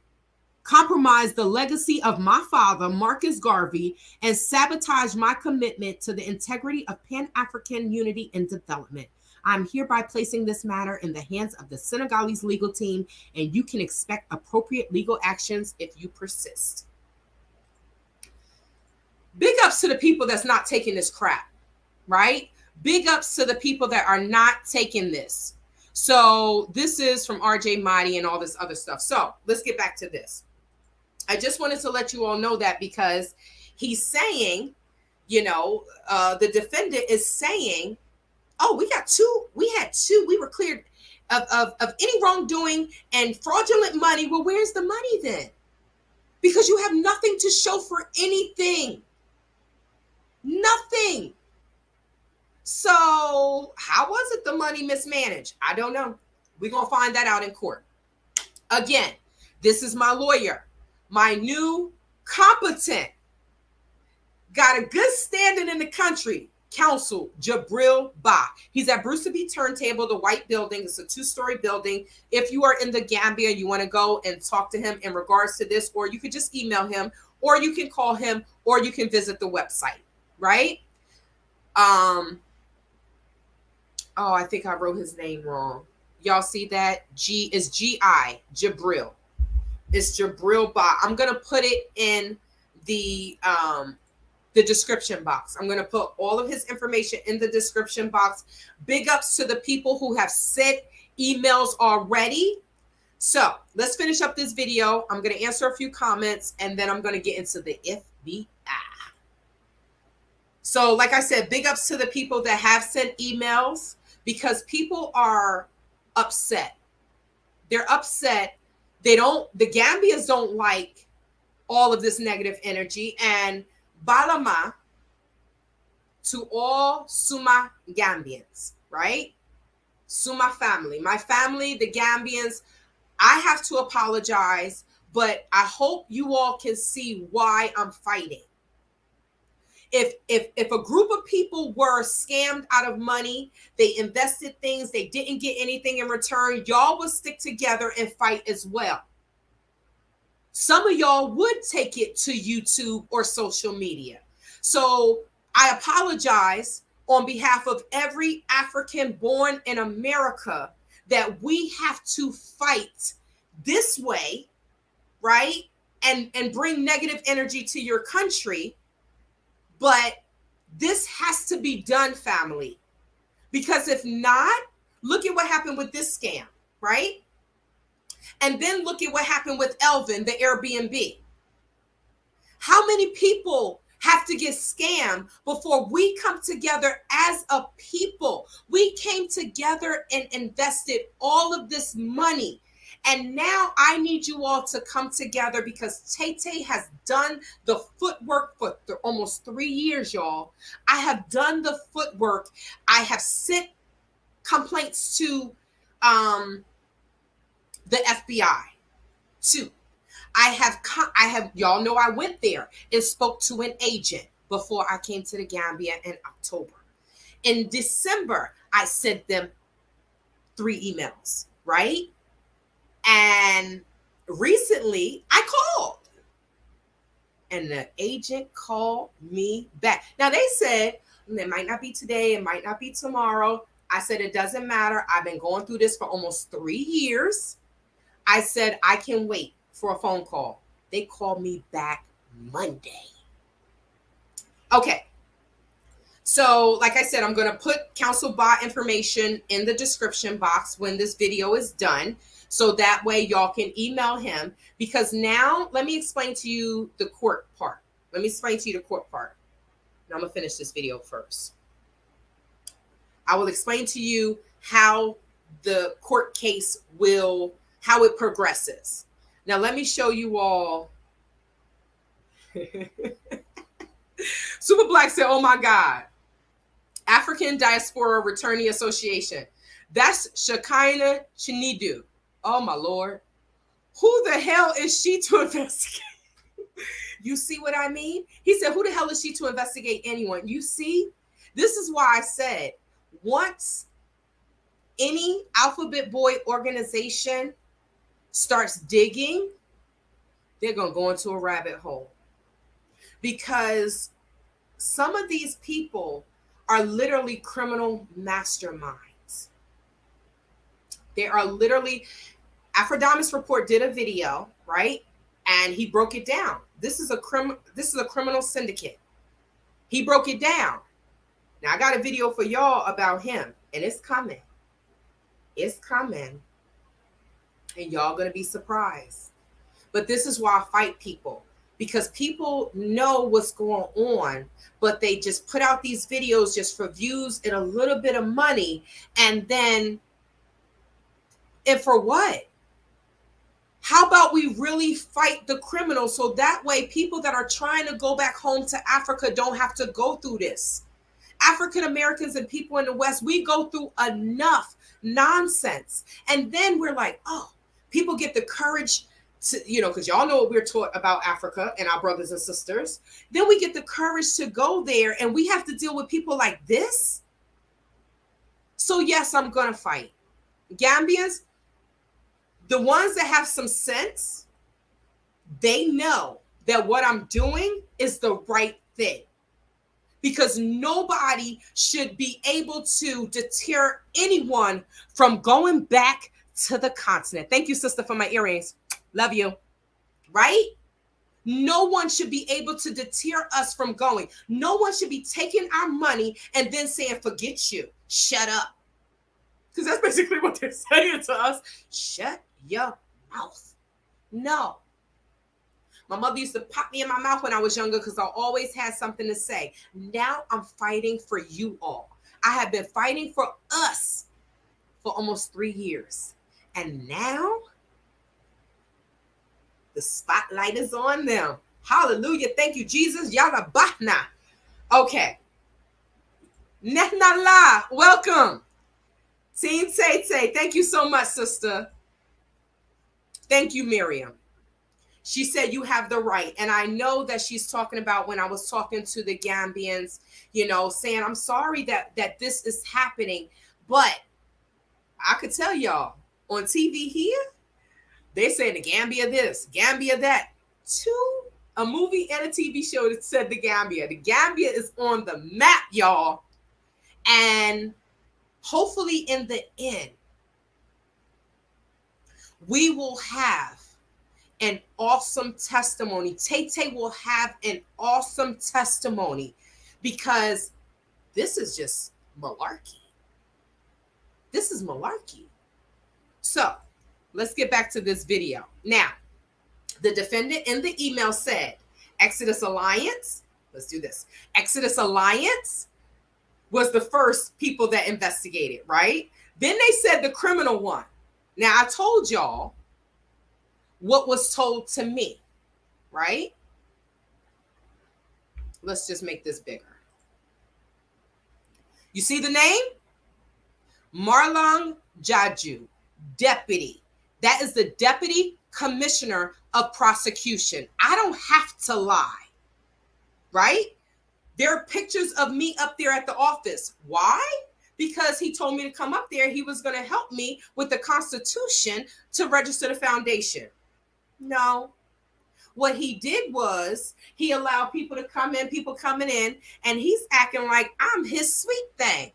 compromise the legacy of my father, Marcus Garvey, and sabotage my commitment to the integrity of Pan-African unity and development. I'm hereby placing this matter in the hands of the Senegalese legal team, and you can expect appropriate legal actions if you persist. Big ups to the people that's not taking this crap, right? Big ups to the people that are not taking this. So this is from RJ Mighty and all this other stuff. So let's get back to this. I just wanted to let you all know that, because he's saying, the defendant is saying, oh, we were cleared of any wrongdoing and fraudulent money. Well, where's the money then? Because you have nothing to show for anything. Nothing. So how was it the money mismanaged? I don't know. We're going to find that out in court. Again, this is my lawyer. My new, competent, got a good standing in the country, counsel, Gibriel Bah. He's at Brusubi Turntable, the white building. It's a 2-story building. If you are in the Gambia, you want to go and talk to him in regards to this, or you could just email him, or you can call him, or you can visit the website, right? Oh, I think I wrote his name wrong. Y'all see that? G is G-I, Gibriel. It's Gibriel Bah. I'm going to put it in the description box. I'm going to put all of his information in the description box. Big ups to the people who have sent emails already. So let's finish up this video. I'm going to answer a few comments, and then I'm going to get into the FBI. So like I said, big ups to the people that have sent emails, because people are upset. They're upset. The Gambians don't like all of this negative energy. And Balama to all Suma Gambians, right? Suma family. My family, the Gambians, I have to apologize, but I hope you all can see why I'm fighting. If a group of people were scammed out of money, they invested things, they didn't get anything in return, y'all would stick together and fight as well. Some of y'all would take it to YouTube or social media. So I apologize on behalf of every African born in America that we have to fight this way, right? And bring negative energy to your country. But this has to be done, family, because if not, look at what happened with this scam, right? And then look at what happened with Elvin, the Airbnb. How many people have to get scammed before we come together as a people? We came together and invested all of this money. And now I need you all to come together, because Tay has done the footwork for almost 3 years, y'all. I have done the footwork. I have sent complaints to the FBI too. I have, y'all know I went there and spoke to an agent before I came to the Gambia in October. In December, I sent them 3 emails, right? And recently I called, and the agent called me back. Now they said it might not be today, it might not be tomorrow. I said, it doesn't matter. I've been going through this for almost 3 years. I said, I can wait for a phone call. They called me back Monday. Okay. So like I said, I'm going to put counsel Bah information in the description box when this video is done. So that way y'all can email him, because now let me explain to you the court part. Now I'm going to finish this video first. I will explain to you how the court case how it progresses. Now let me show you all. Super Black said, oh my God. African Diaspora Returnee Association. That's Shekinah Chinidu. Oh my Lord. Who the hell is she to investigate? You see what I mean? He said, who the hell is she to investigate anyone? You see, this is why I said, once any alphabet boy organization starts digging, they're going to go into a rabbit hole. Because some of these people are literally criminal masterminds. They are literally, Aphrodite's Report did a video, right? And he broke it down. This is a criminal syndicate. He broke it down. Now I got a video for y'all about him, and it's coming. It's coming. And y'all gonna be surprised. But this is why I fight people, because people know what's going on, but they just put out these videos just for views and a little bit of money. And for what? How about we really fight the criminals so that way people that are trying to go back home to Africa don't have to go through this? African Americans and people in the West, we go through enough nonsense. And then we're like, oh, people get the courage to, because y'all know what we're taught about Africa and our brothers and sisters. Then we get the courage to go there and we have to deal with people like this. So yes, I'm going to fight. Gambians, the ones that have some sense, they know that what I'm doing is the right thing. Because nobody should be able to deter anyone from going back to the continent. Thank you, sister, for my earrings. Love you. Right? No one should be able to deter us from going. No one should be taking our money and then saying, forget you. Shut up. Because that's basically what they're saying to us. Shut your mouth. No. My mother used to pop me in my mouth when I was younger because I always had something to say. Now I'm fighting for you all. I have been fighting for us for almost 3 years. And now the spotlight is on them. Hallelujah. Thank you, Jesus. Yalla bahna. Okay. Nehnala. Welcome. Team Tay. Thank you so much, sister. Thank you, Miriam. She said you have the right. And I know that she's talking about when I was talking to the Gambians, saying, I'm sorry that this is happening. But I could tell y'all on TV here, they saying the Gambia this, Gambia that. A movie and a TV show that said the Gambia. The Gambia is on the map, y'all. And hopefully in the end, we will have an awesome testimony. Tay will have an awesome testimony because this is just malarkey. This is malarkey. So let's get back to this video. Now, the defendant in the email said, Exodus Alliance, let's do this. Exodus Alliance was the first people that investigated, right? Then they said the criminal one. Now, I told y'all what was told to me, right? Let's just make this bigger. You see the name? Marlon Jaju, deputy. That is the deputy commissioner of prosecution. I don't have to lie, right? There are pictures of me up there at the office. Why? Because he told me to come up there. He was going to help me with the Constitution to register the foundation. No. What he did was he allowed people to come in, people coming in, and he's acting like I'm his sweet thing.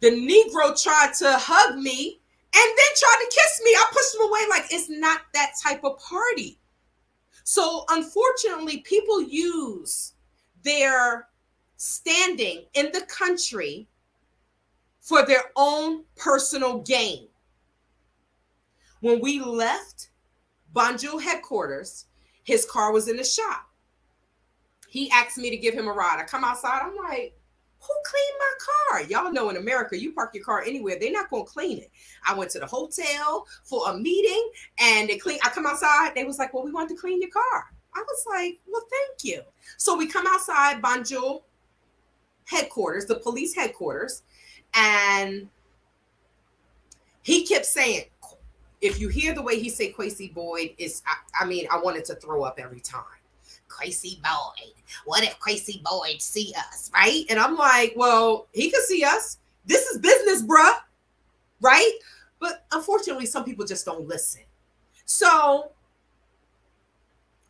The Negro tried to hug me and then tried to kiss me. I pushed him away like it's not that type of party. So unfortunately, people use their standing in the country for their own personal gain. When we left Banjul headquarters, his car was in the shop. He asked me to give him a ride. I come outside. I'm like, who cleaned my car? Y'all know in America, you park your car anywhere. They're not going to clean it. I went to the hotel for a meeting and they clean. I come outside. They was like, well, we want to clean your car. I was like, well, thank you. So we come outside Banjul headquarters, the police headquarters. And he kept saying, if you hear the way he say Quasi Boyd, I mean, I wanted to throw up every time. Quasi Boyd. What if Quasi Boyd see us, right? And I'm like, well, he could see us. This is business, bruh, right? But unfortunately, some people just don't listen. So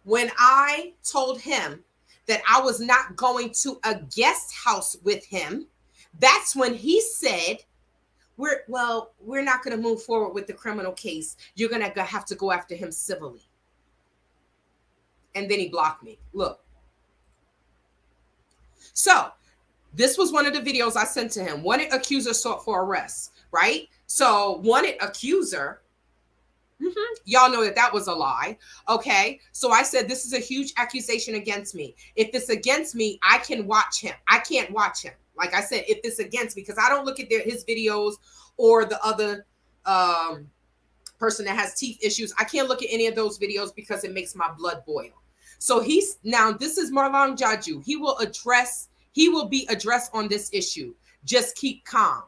when I told him that I was not going to a guest house with him, that's when he said, we're not going to move forward with the criminal case. You're going to have to go after him civilly. And then he blocked me. Look. So this was one of the videos I sent to him. Wanted accuser sought for arrest, right? So wanted accuser, y'all know that was a lie. Okay. So I said, this is a huge accusation against me. If it's against me, I can watch him. I can't watch him. Like I said, if it's against me, because I don't look at his videos or the other person that has teeth issues. I can't look at any of those videos because it makes my blood boil. So this is Marlon Jaju. He will be addressed on this issue. Just keep calm.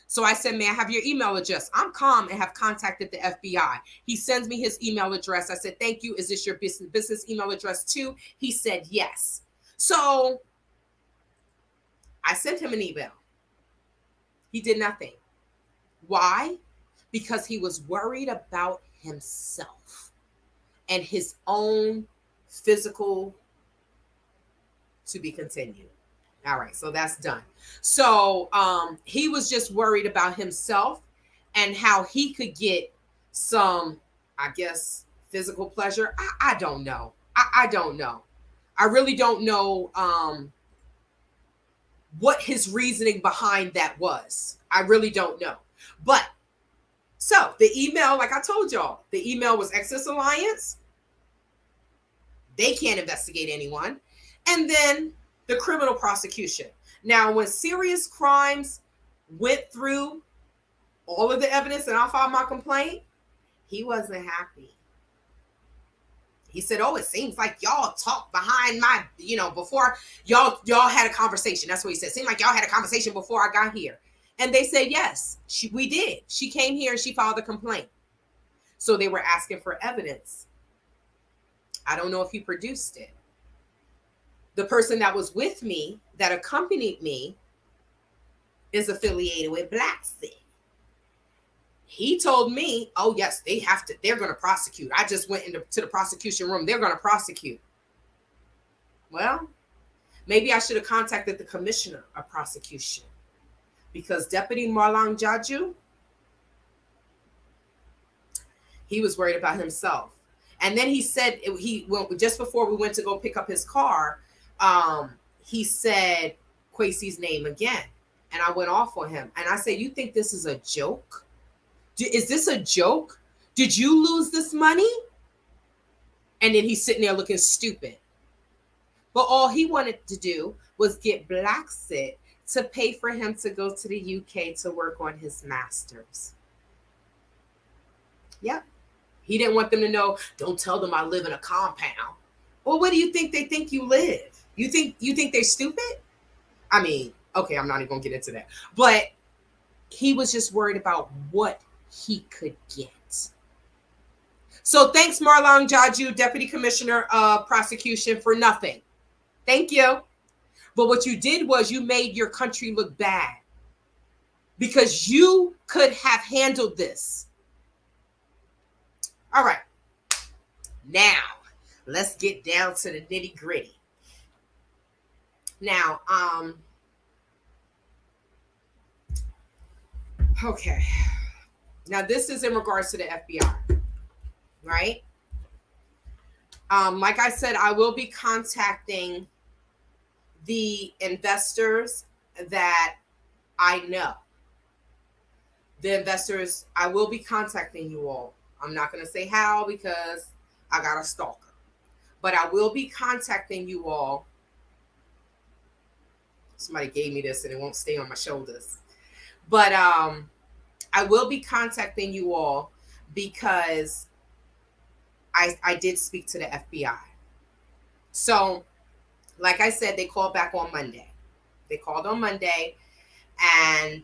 So I said, may I have your email address? I'm calm and have contacted the FBI. He sends me his email address. I said, thank you. Is this your business email address too? He said, yes. So I sent him an email. He did nothing. Why? Because he was worried about himself and his own physical to be continued. All right, so that's done. So he was just worried about himself and how he could get some, I guess, physical pleasure. I don't know. I don't know. I really don't know what his reasoning behind that was. I really don't know. But so the email, like I told y'all, the email was Excess Alliance. They can't investigate anyone. And then the criminal prosecution. Now, when serious crimes went through all of the evidence and I filed my complaint, he wasn't happy. He said, oh, it seems like y'all talked behind my, before y'all had a conversation. That's what he said. Seemed like y'all had a conversation before I got here. And they said, yes, we did. She came here and she filed a complaint. So they were asking for evidence. I don't know if he produced it. The person that was with me, that accompanied me, is affiliated with Blackset. He told me, oh, yes, they're going to prosecute. I just went to the prosecution room. They're going to prosecute. Well, maybe I should have contacted the commissioner of prosecution, because Deputy Marlon Jaju, he was worried about himself. And then he said, just before we went to go pick up his car, he said Quasi's name again. And I went off on him. And I said, you think this is a joke? Is this a joke? Did you lose this money? And then he's sitting there looking stupid. But all he wanted to do was get Blackset to pay for him to go to the UK to work on his master's. Yep. He didn't want them to know, don't tell them I live in a compound. Well, what do you think they think you live? You think they're stupid? I mean, okay, I'm not even gonna get into that. But he was just worried about what he could get. So thanks, Marlon Jaju, Deputy Commissioner of Prosecution, for nothing. Thank you. But what you did was you made your country look bad, because you could have handled this. All right. Now, let's get down to the nitty gritty. Now, okay. Now, this is in regards to the FBI, right? Like I said, I will be contacting the investors that I know. The investors, I will be contacting you all. I'm not going to say how, because I got a stalker. But I will be contacting you all. Somebody gave me this and it won't stay on my shoulders. But I will be contacting you all because I did speak to the FBI. So, like I said, they called back on Monday. They called on Monday, and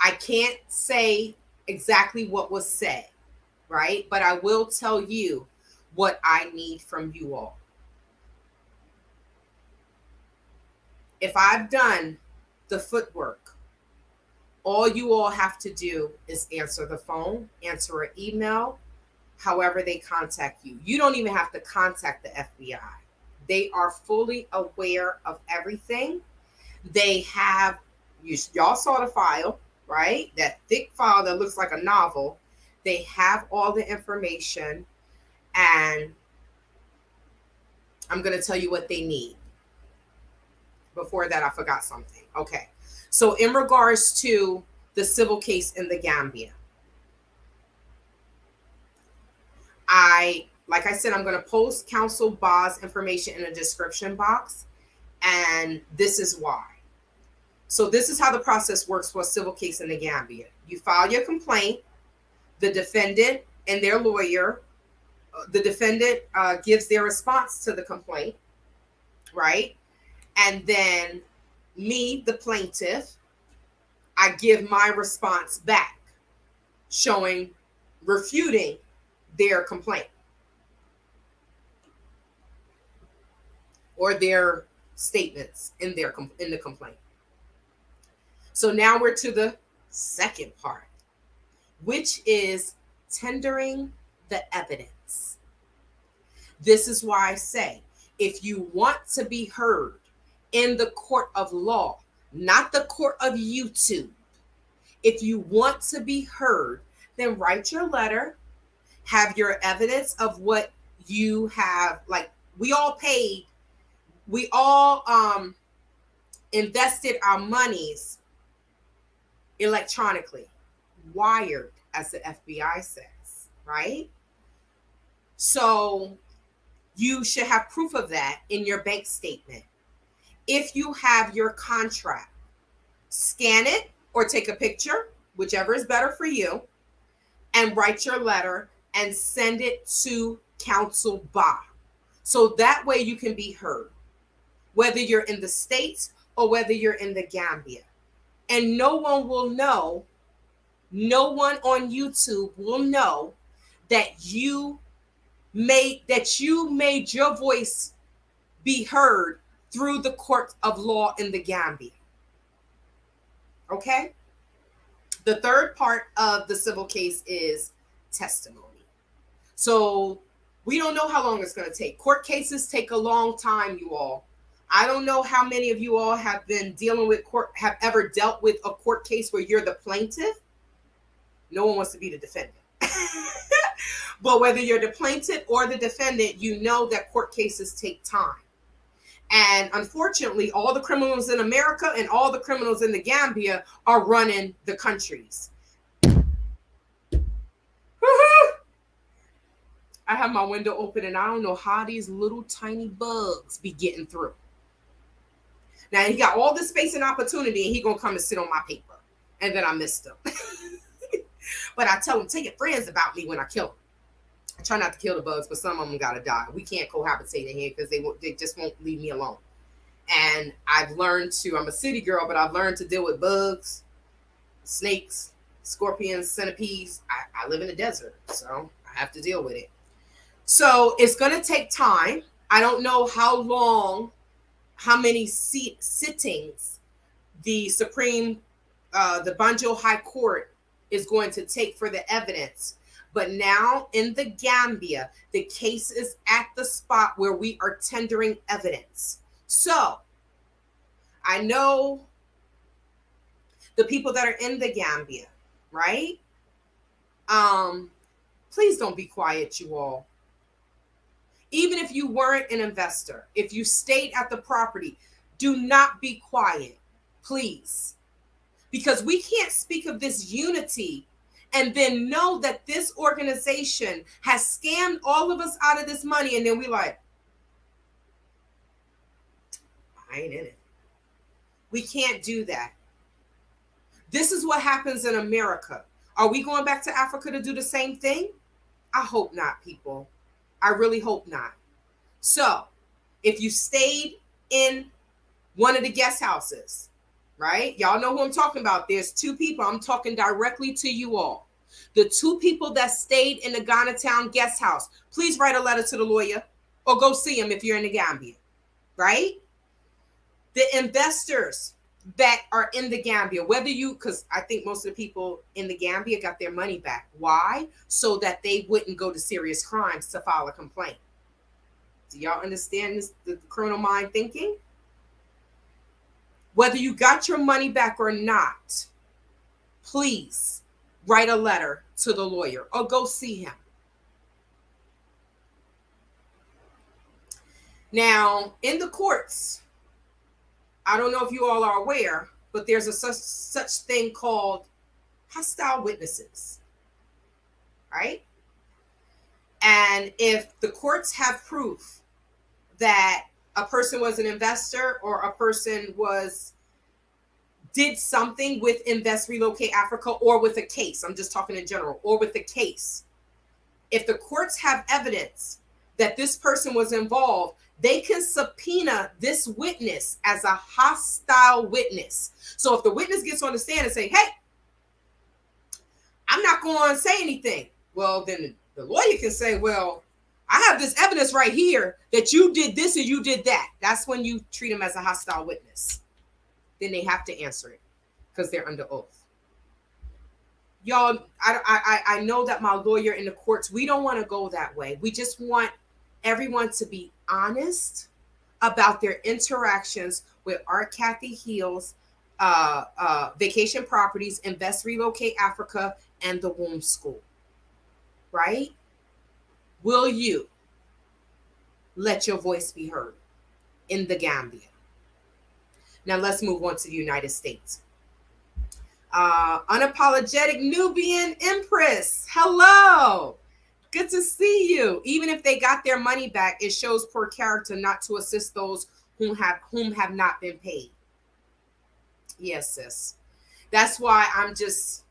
I can't say exactly what was said, right? But I will tell you what I need from you all. If I've done the footwork, all you all have to do is answer the phone, answer an email, however they contact you. You don't even have to contact the FBI. They are fully aware of everything. They have, y'all saw the file, right? That thick file that looks like a novel. They have all the information, and I'm going to tell you what they need. Before that, I forgot something. Okay. So in regards to the civil case in the Gambia, like I said, I'm going to post counsel Bah's information in the description box, and this is why. So this is how the process works for a civil case in the Gambia. You file your complaint, the defendant and their lawyer, the defendant gives their response to the complaint, right? And then me, the plaintiff, I give my response back, refuting their complaint or their statements in the complaint. So now we're to the second part, which is tendering the evidence. This is why I say, if you want to be heard in the court of law, not the court of YouTube, if you want to be heard, then write your letter, have your evidence of what you have. Like, we all invested our monies electronically, wired, as the FBI says, right? So you should have proof of that in your bank statement. If you have your contract, scan it or take a picture, whichever is better for you, and write your letter and send it to counsel Bah. So that way you can be heard, whether you're in the States or whether you're in the Gambia. And no one will know, no one on YouTube will know that you made your voice be heard through the court of law in the Gambia. Okay? The third part of the civil case is testimony. So we don't know how long it's going to take. Court cases take a long time, you all. I don't know how many of you all have been dealing with have ever dealt with a court case where you're the plaintiff. No one wants to be the defendant. But whether you're the plaintiff or the defendant, you know that court cases take time. And unfortunately, all the criminals in America and all the criminals in the Gambia are running the countries. I have my window open and I don't know how these little tiny bugs be getting through. Now he got all this space and opportunity and he gonna come and sit on my paper. And then I missed him. But I tell him, tell your friends about me when I kill them. I try not to kill the bugs, but some of them gotta die. We can't cohabitate in here because they just won't leave me alone. And I've learned I'm a city girl, but I've learned to deal with bugs, snakes, scorpions, centipedes. I live in the desert, so I have to deal with it. So it's gonna take time. I don't know how many sittings the the Banjul High Court is going to take for the evidence. But now in the Gambia, the case is at the spot where we are tendering evidence. So I know the people that are in the Gambia, right? Please don't be quiet, you all. Even if you weren't an investor, if you stayed at the property, do not be quiet, please. Because we can't speak of this unity and then know that this organization has scammed all of us out of this money. And then we like, I ain't in it. We can't do that. This is what happens in America. Are we going back to Africa to do the same thing? I hope not, people. I really hope not. So if you stayed in one of the guest houses right? Y'all know who I'm talking about. There's two people. I'm talking directly to you all. The two people that stayed in the Ghana Town guest house, please write a letter to the lawyer or go see him if you're in the Gambia, right? The investors that are in the Gambia, whether you, because I think most of the people in the Gambia got their money back. Why? So that they wouldn't go to serious crimes to file a complaint. Do y'all understand this, the criminal mind thinking? Whether you got your money back or not, please write a letter to the lawyer or go see him. Now, in the courts, I don't know if you all are aware, but there's a such thing called hostile witnesses, right? And if the courts have proof that a person was an investor or a person did something with Invest Relocate Africa or with a case, I'm just talking in general, or with the case, if the courts have evidence that this person was involved, they can subpoena this witness as a hostile witness. So if the witness gets on the stand and say, hey, I'm not going to say anything, well, then the lawyer can say, well, I have this evidence right here that you did this and you did that. That's when you treat them as a hostile witness. Then they have to answer it because they're under oath. Y'all, I know that my lawyer in the courts, we don't want to go that way. We just want everyone to be honest about their interactions with Art Kathy Heels, Vacation Properties, Invest Relocate Africa, and the Womb School, right? Will you let your voice be heard in the Gambia? Now let's move on to the United States. Unapologetic Nubian Empress, hello. Good to see you. Even if they got their money back, it shows poor character not to assist those whom have not been paid. Yes, sis. That's why I'm just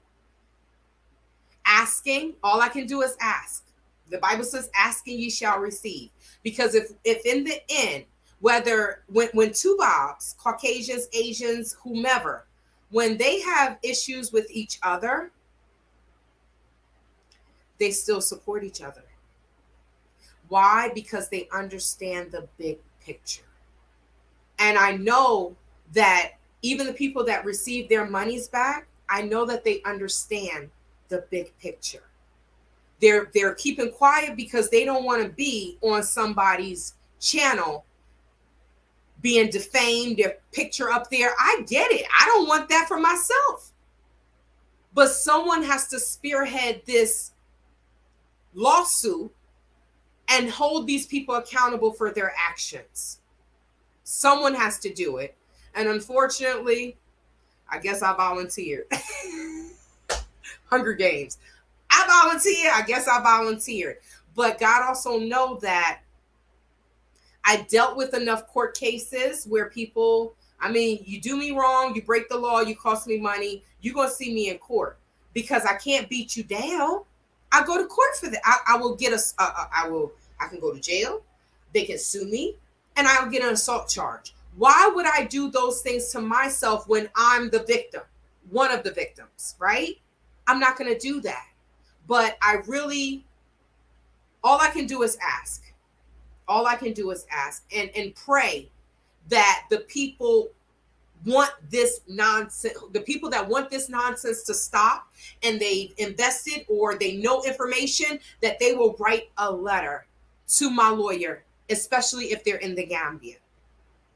asking. All I can do is ask. The Bible says, asking ye shall receive. Because if in the end, whether when two Bobs, Caucasians, Asians, whomever, when they have issues with each other, they still support each other. Why? Because they understand the big picture. And I know that even the people that receive their monies back, I know that they understand the big picture. They're keeping quiet because they don't want to be on somebody's channel being defamed, their picture up there. I get it. I don't want that for myself. But someone has to spearhead this lawsuit and hold these people accountable for their actions. Someone has to do it. And unfortunately, I guess I volunteered. Hunger Games. I volunteered. I guess I volunteered. But God also know that I dealt with enough court cases where people, I mean, you do me wrong, you break the law, you cost me money, you're going to see me in court because I can't beat you down. I go to court for that. I will get I can go to jail. They can sue me and I'll get an assault charge. Why would I do those things to myself when I'm the victim, one of the victims, right? I'm not going to do that. But all I can do is ask. All I can do is ask and pray that the people want this nonsense, the people that want this nonsense to stop and they've invested or they know information, that they will write a letter to my lawyer, especially if they're in the Gambia.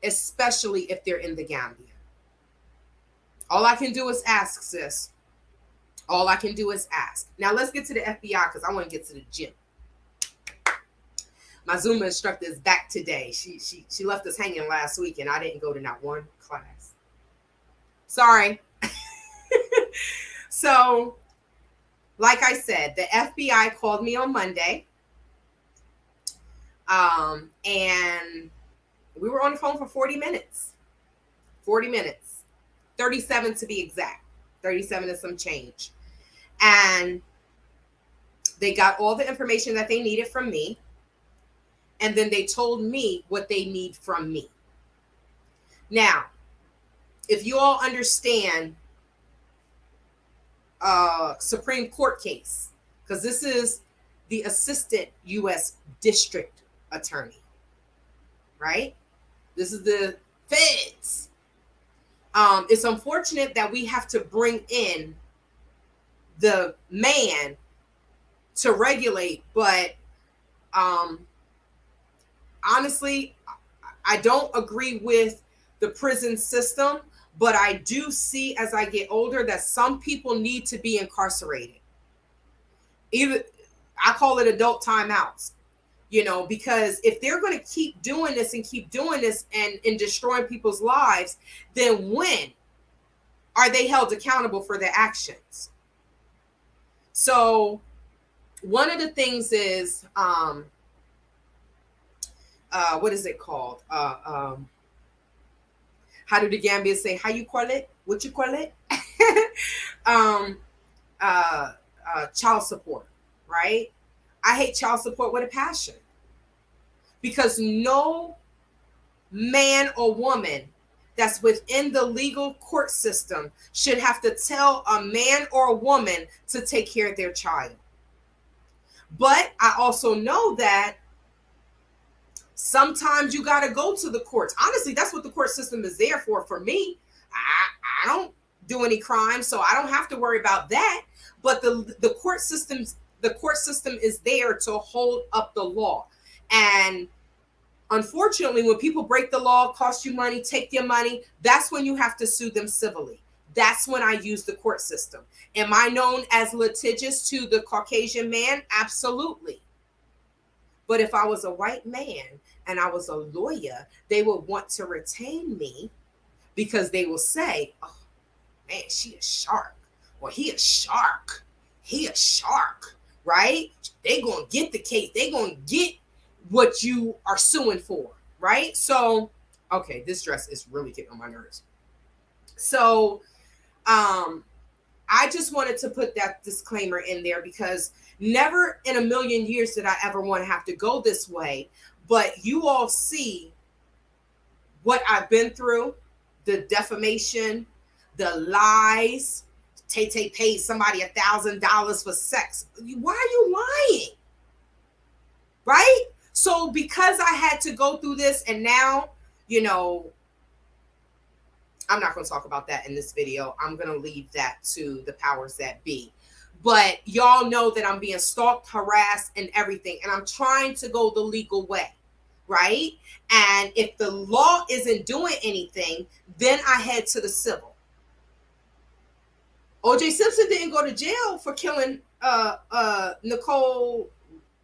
Especially if they're in the Gambia. All I can do is ask, sis. All I can do is ask. Now let's get to the FBI because I want to get to the gym. My Zumba instructor is back today. She left us hanging last week and I didn't go to not one class. Sorry. So, like I said, the FBI called me on Monday. And we were on the phone for 40 minutes. 40 minutes. 37 to be exact. 37 and some change. And they got all the information that they needed from me. And then they told me what they need from me. Now, if you all understand Supreme Court case, because this is the assistant U.S. District Attorney, right? This is the feds. It's unfortunate that we have to bring in the man to regulate, but honestly, I don't agree with the prison system, but I do see as I get older that some people need to be incarcerated. Even I call it adult timeouts, because if they're going to keep doing this and destroying people's lives, then when are they held accountable for their actions? So one of the things is, what is it called? How do the Gambians say, how you call it? What you call it? Child support, right? I hate child support with a passion, because no man or woman that's within the legal court system should have to tell a man or a woman to take care of their child. But I also know that sometimes you got to go to the courts. Honestly, that's what the court system is there for. For me, I don't do any crime, so I don't have to worry about that. But the court system is there to hold up the law. And unfortunately, when people break the law, cost you money, take your money, that's when you have to sue them civilly. That's when I use the court system. Am I known as litigious to the Caucasian man? Absolutely. But if I was a white man and I was a lawyer, they would want to retain me, because they will say, oh man, she a shark, or he a shark. He a shark, right? They gonna get the case. They gonna get what you are suing for, right? So, okay, this dress is really getting on my nerves. So, I just wanted to put that disclaimer in there, because never in a million years did I ever want to have to go this way. But you all see what I've been through, the defamation, the lies. Tay paid somebody $1,000 for sex. Why are you lying? Right? So because I had to go through this, and now, I'm not going to talk about that in this video. I'm going to leave that to the powers that be. But y'all know that I'm being stalked, harassed, and everything. And I'm trying to go the legal way, right? And if the law isn't doing anything, then I head to the civil. O.J. Simpson didn't go to jail for killing Nicole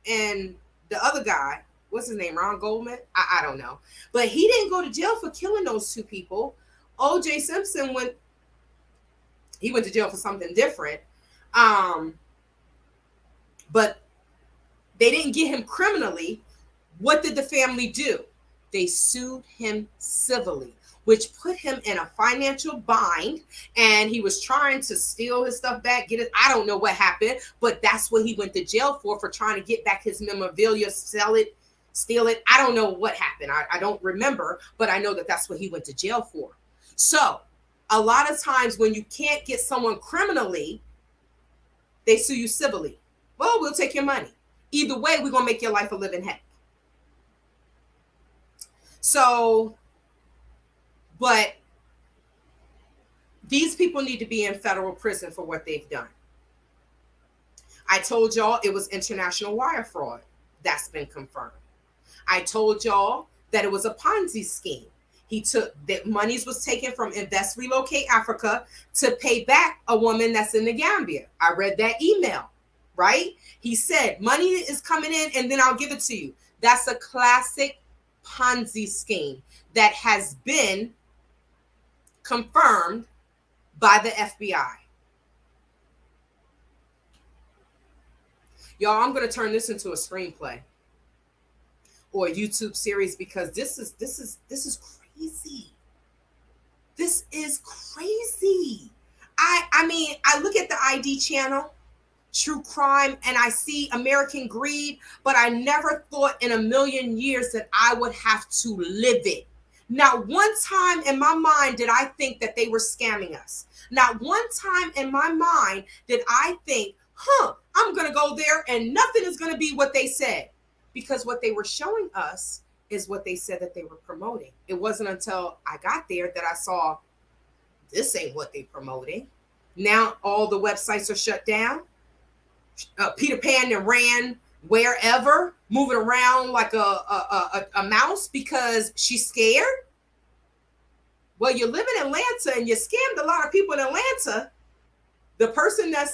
and the other guy. What's his name? Ron Goldman? I don't know. But he didn't go to jail for killing those two people. O.J. Simpson went to jail for something different. But they didn't get him criminally. What did the family do? They sued him civilly, which put him in a financial bind, and he was trying to steal his stuff back, get it. I don't know what happened, but that's what he went to jail for trying to get back his memorabilia, sell it, steal it. I don't know what happened. I don't remember, but I know that that's what he went to jail for. So a lot of times when you can't get someone criminally, they sue you civilly. Well, we'll take your money. Either way, we're going to make your life a living heck. So, but these people need to be in federal prison for what they've done. I told y'all it was international wire fraud. That's been confirmed. I told y'all that it was a Ponzi scheme. He took that monies was taken from Invest Relocate Africa to pay back a woman that's in the Gambia. I read that email, right? He said, money is coming in and then I'll give it to you. That's a classic Ponzi scheme that has been confirmed by the FBI. Y'all, I'm going to turn this into a screenplay or a YouTube series because this is crazy. This is crazy. I mean, I look at the ID channel, True Crime, and I see American Greed, but I never thought in a million years that I would have to live it. Not one time in my mind did I think that they were scamming us. Not one time in my mind did I think, I'm going to go there and nothing is going to be what they said. Because what they were showing us is what they said that they were promoting. It wasn't until I got there that I saw this ain't what they promoting. Now all the websites are shut down. Peter Pan and ran wherever, moving around like a mouse because she's scared. Well, you live in Atlanta and you scammed a lot of people in Atlanta. The person that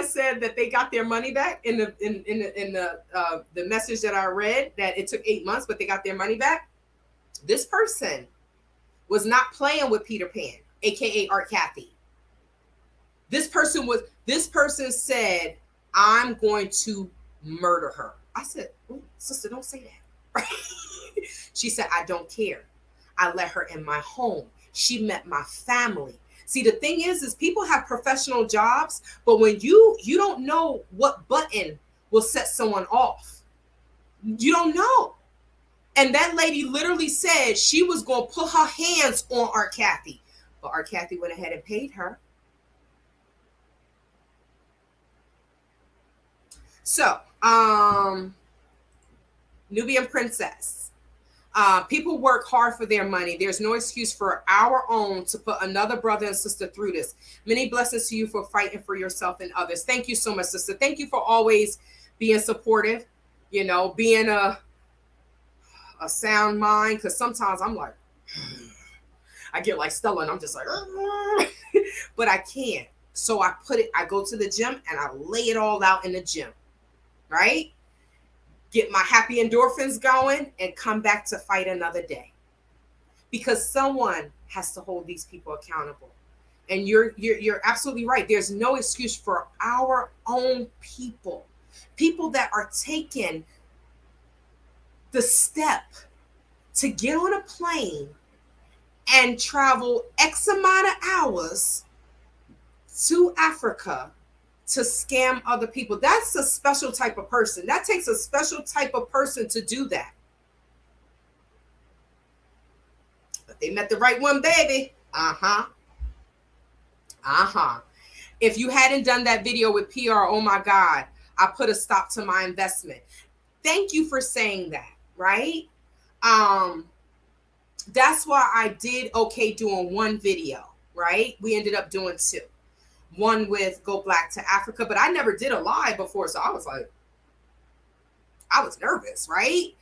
said that they got their money back in the message that I read, that it took 8 months, but they got their money back. This person was not playing with Peter Pan, aka Art Kathy. This person said, I'm going to murder her. I said, sister, don't say that. She said, I don't care. I let her in my home. She met my family. See, the thing is people have professional jobs, but when you don't know what button will set someone off. You don't know. And that lady literally said she was going to put her hands on Art Kathy. But Art Kathy went ahead and paid her. So, Nubian Princess. People work hard for their money. There's no excuse for our own to put another brother and sister through this. Many blessings to you for fighting for yourself and others. Thank you so much, sister. Thank you for always being supportive, being a sound mind. Because sometimes I'm like, I get like Stella and I'm just like, but I can't. So I go to the gym and I lay it all out in the gym, right? Get my happy endorphins going and come back to fight another day. Because someone has to hold these people accountable. And you're absolutely right. There's no excuse for our own people. People that are taking the step to get on a plane and travel X amount of hours to Africa to scam other people. That's a special type of person. That takes a special type of person to do that. But they met the right one, baby. If you hadn't done that video with PR, oh my God, I put a stop to my investment. Thank you for saying that, right? That's why I did okay doing one video, right? We ended up doing two. One with Go Black to Africa, but I never did a live before, so I was nervous, right?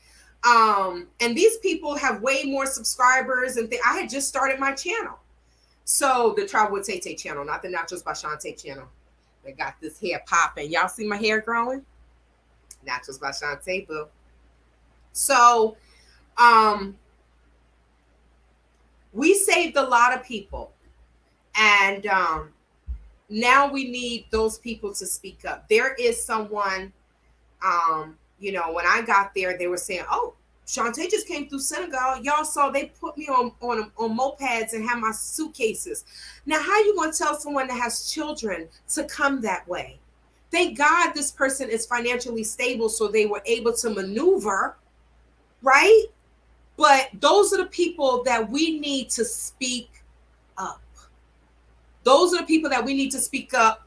And these people have way more subscribers, and I had just started my channel. So the Travel with Tay Tay channel, not the Naturals by Shantae channel. They got this hair popping. Y'all see my hair growing? Naturals by Shantae, boo. So, we saved a lot of people, and now we need those people to speak up. There is someone, when I got there, they were saying, oh, Shantae just came through Senegal. Y'all saw they put me on mopeds and have my suitcases. Now, how you going to tell someone that has children to come that way? Thank God this person is financially stable, so they were able to maneuver, right? But those are the people that we need to speak up. Those are the people that we need to speak up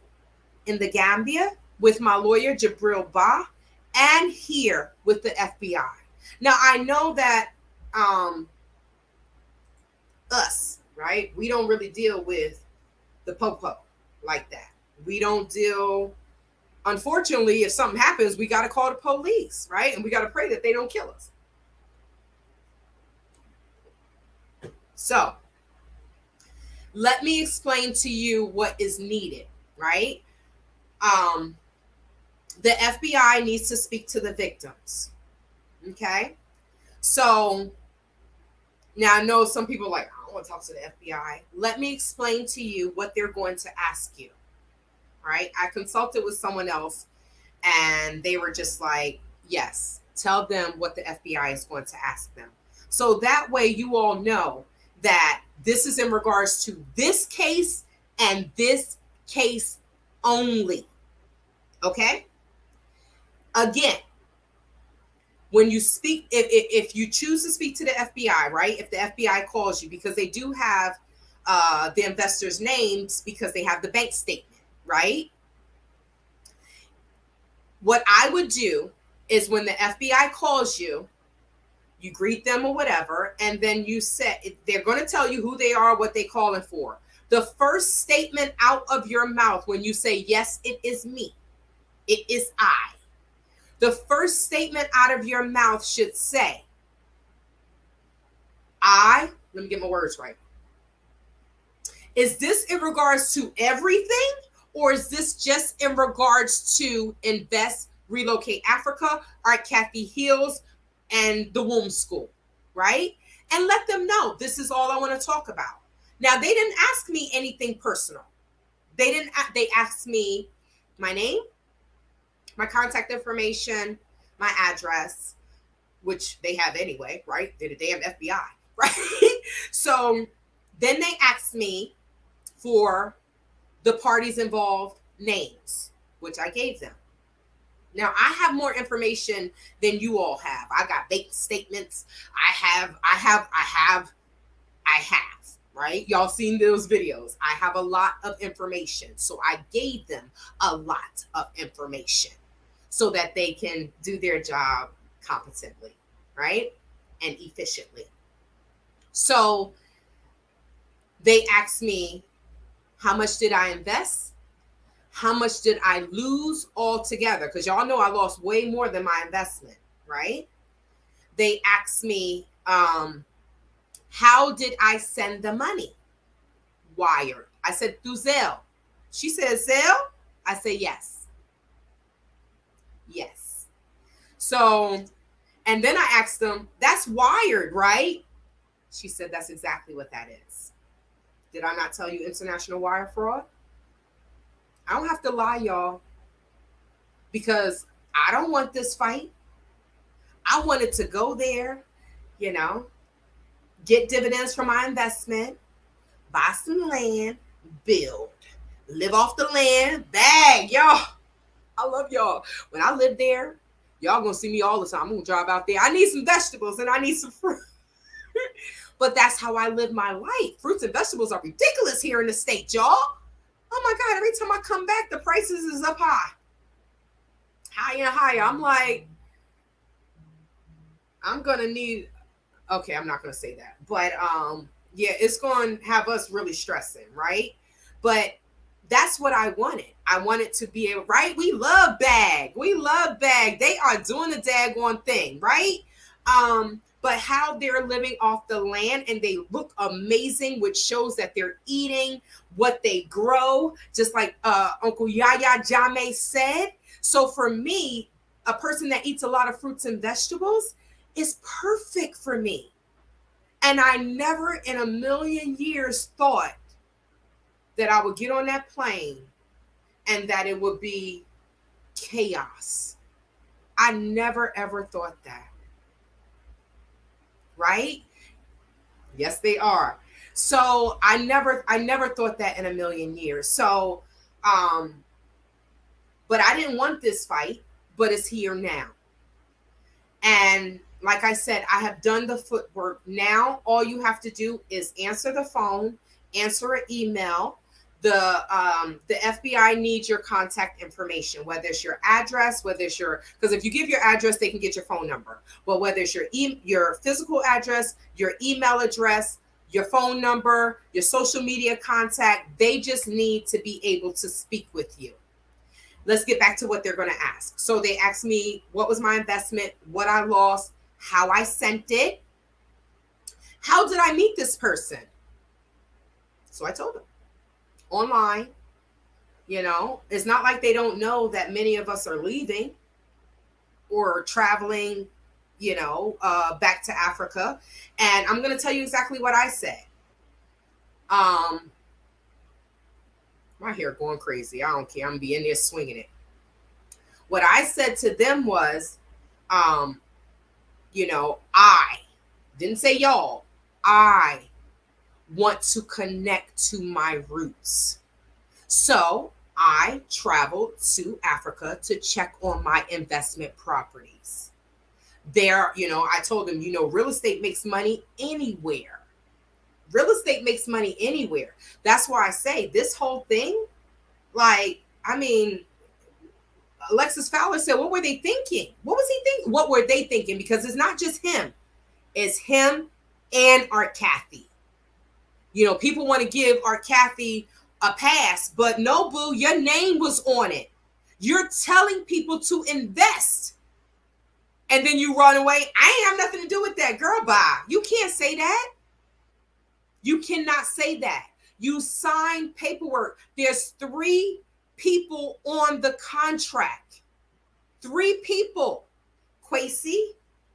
in the Gambia with my lawyer, Gibriel Bah, and here with the FBI. Now, I know that us, right? We don't really deal with the po-po like that. We don't deal, unfortunately, if something happens, we got to call the police, right? And we got to pray that they don't kill us. So, let me explain to you what is needed, right? The FBI needs to speak to the victims, okay? So, now I know some people are like, I don't want to talk to the FBI. Let me explain to you what they're going to ask you, right? I consulted with someone else, and they were just like, yes, tell them what the FBI is going to ask them. So that way you all know that this is in regards to this case and this case only. Okay? Again, when you speak, if you choose to speak to the FBI, right? If the FBI calls you, because they do have the investors' names because they have the bank statement, right? What I would do is when the FBI calls you, you greet them or whatever, and then you say, they're going to tell you who they are, what they calling for. The first statement out of your mouth when you say, yes, it is me, it is I. The first statement out of your mouth should say, let me get my words right. Is this in regards to everything, or is this just in regards to invest, relocate Africa, Art Kathy Hills, and the womb school, right? And let them know this is all I want to talk about. Now, they didn't ask me anything personal. They asked me my name, my contact information, my address, which they have anyway, right? They're the damn FBI, right? So then they asked me for the parties involved names, which I gave them. Now, I have more information than you all have. I got bank statements. I have, right? Y'all seen those videos. I have a lot of information. So I gave them a lot of information so that they can do their job competently, right? And efficiently. So they asked me, how much did I invest? How much did I lose altogether? Because y'all know I lost way more than my investment, right? They asked me, how did I send the money? Wired. I said, through Zelle. She said, Zelle? I said, yes. Yes. So, and then I asked them, that's wired, right? She said, that's exactly what that is. Did I not tell you international wire fraud? I don't have to lie, y'all, because I don't want this fight. I wanted to go there, get dividends from my investment, buy some land, build, live off the land, bag, y'all. I love y'all. When I live there, y'all gonna see me all the time. I'm gonna drive out there. I need some vegetables and I need some fruit. But that's how I live my life. Fruits and vegetables are ridiculous here in the state, y'all. Oh my God, every time I come back, the prices is up high. Higher and higher. I'm like, I'm gonna need, okay, I'm not gonna say that. But yeah, it's gonna have us really stressing, right? But that's what I wanted. I wanted to be able, right? We love bag. We love bag. They are doing the daggone thing, right? But how they're living off the land and they look amazing, which shows that they're eating what they grow, just like Uncle Yaya Jame said. So for me, a person that eats a lot of fruits and vegetables is perfect for me. And I never in a million years thought that I would get on that plane and that it would be chaos. I never ever thought that. Right? Yes, they are. So I never thought that in a million years. So, but I didn't want this fight, but it's here now. And like I said, I have done the footwork. Now, all you have to do is answer the phone, answer an email. The FBI needs your contact information, whether it's your address, whether it's because if you give your address, they can get your phone number. But whether it's your physical address, your email address, your phone number, your social media contact, they just need to be able to speak with you. Let's get back to what they're going to ask. So they asked me, what was my investment, what I lost, how I sent it, how did I meet this person? So I told them. Online, it's not like they don't know that many of us are leaving or traveling, back to Africa. And I'm going to tell you exactly what I said. My hair going crazy. I don't care. I'm going to be in there swinging it. What I said to them was, I didn't say y'all, I want to connect to my roots. So I traveled to Africa to check on my investment properties. There, I told them, real estate makes money anywhere. Real estate makes money anywhere. That's why I say this whole thing, like, I mean, Alexis Fowler said, what were they thinking? What was he thinking? What were they thinking? Because it's not just him. It's him and Art Cathy. People want to give Art Cathy a pass, but no, boo, your name was on it. You're telling people to invest. And then you run away. I ain't have nothing to do with that. Girl, bye. You can't say that. You cannot say that. You signed paperwork. There's 3 people on the contract. 3 people. Kwesi,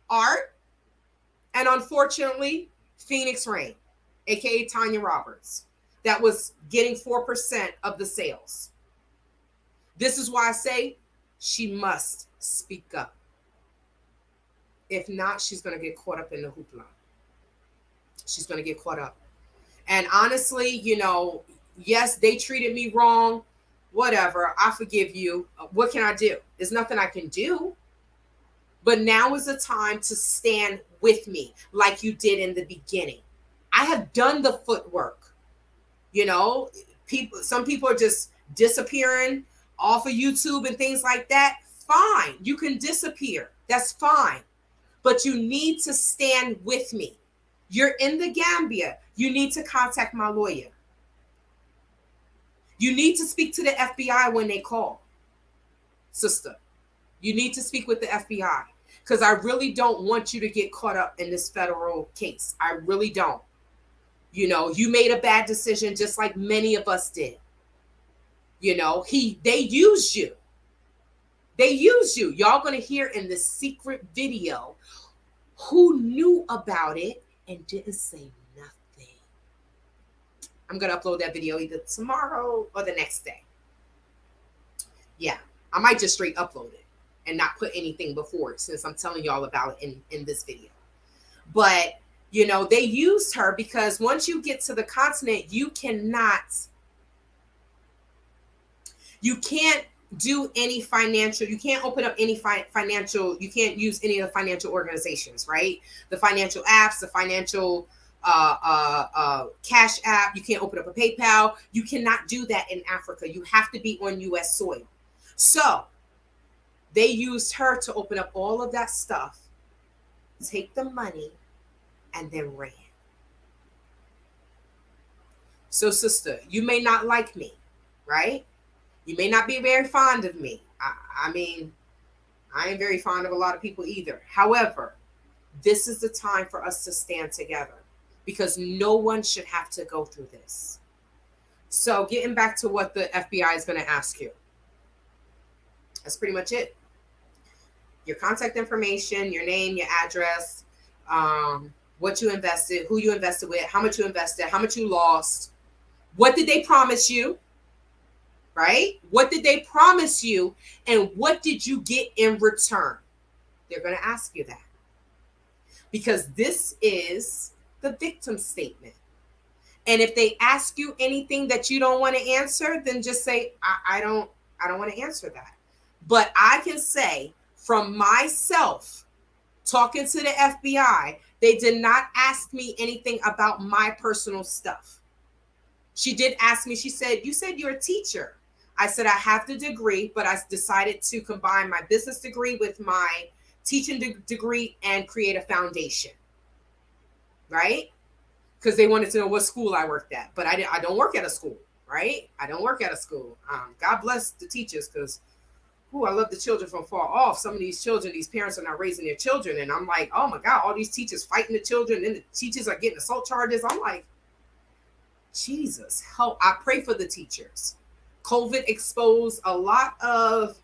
Art, and unfortunately, Phoenix Rain, aka Tanya Roberts, that was getting 4% of the sales. This is why I say she must speak up. If not, she's going to get caught up in the hoopla. She's going to get caught up. And honestly, yes, they treated me wrong. Whatever. I forgive you. What can I do? There's nothing I can do. But now is the time to stand with me like you did in the beginning. I have done the footwork. Some people are just disappearing off of YouTube and things like that. Fine. You can disappear. That's fine. But you need to stand with me. You're in the Gambia. You need to contact my lawyer. You need to speak to the FBI when they call. Sister, you need to speak with the FBI because I really don't want you to get caught up in this federal case. I really don't. You made a bad decision just like many of us did. They used you. They used you. Y'all going to hear in the secret video who knew about it and didn't say nothing. I'm going to upload that video either tomorrow or the next day. Yeah, I might just straight upload it and not put anything before it since I'm telling y'all about it in this video. But, they used her because once you get to the continent, you can't do any financial, you can't open up any financial, you can't use any of the financial organizations, right? The financial apps, the financial cash app, you can't open up a PayPal. You cannot do that in Africa. You have to be on US soil. So they used her to open up all of that stuff, take the money, and then ran. So sister, you may not like me, right? You may not be very fond of me. I mean, I ain't very fond of a lot of people either. However, this is the time for us to stand together because no one should have to go through this. So getting back to what the FBI is going to ask you. That's pretty much it. Your contact information, your name, your address, what you invested, who you invested with, how much you invested, how much you lost. What did they promise you? Right? What did they promise you? And what did you get in return? They're going to ask you that. Because this is the victim statement. And if they ask you anything that you don't want to answer, then just say, I don't want to answer that. But I can say from myself, talking to the FBI, they did not ask me anything about my personal stuff. She did ask me, she said, you said you're a teacher. I said, I have the degree, but I decided to combine my business degree with my teaching degree and create a foundation. Right? Because they wanted to know what school I worked at. But I don't work at a school, right? I don't work at a school. God bless the teachers because, I love the children from far off. Some of these children, these parents are not raising their children. And I'm like, oh my God, all these teachers fighting the children. And the teachers are getting assault charges. I'm like, Jesus, help. I pray for the teachers. COVID exposed a lot of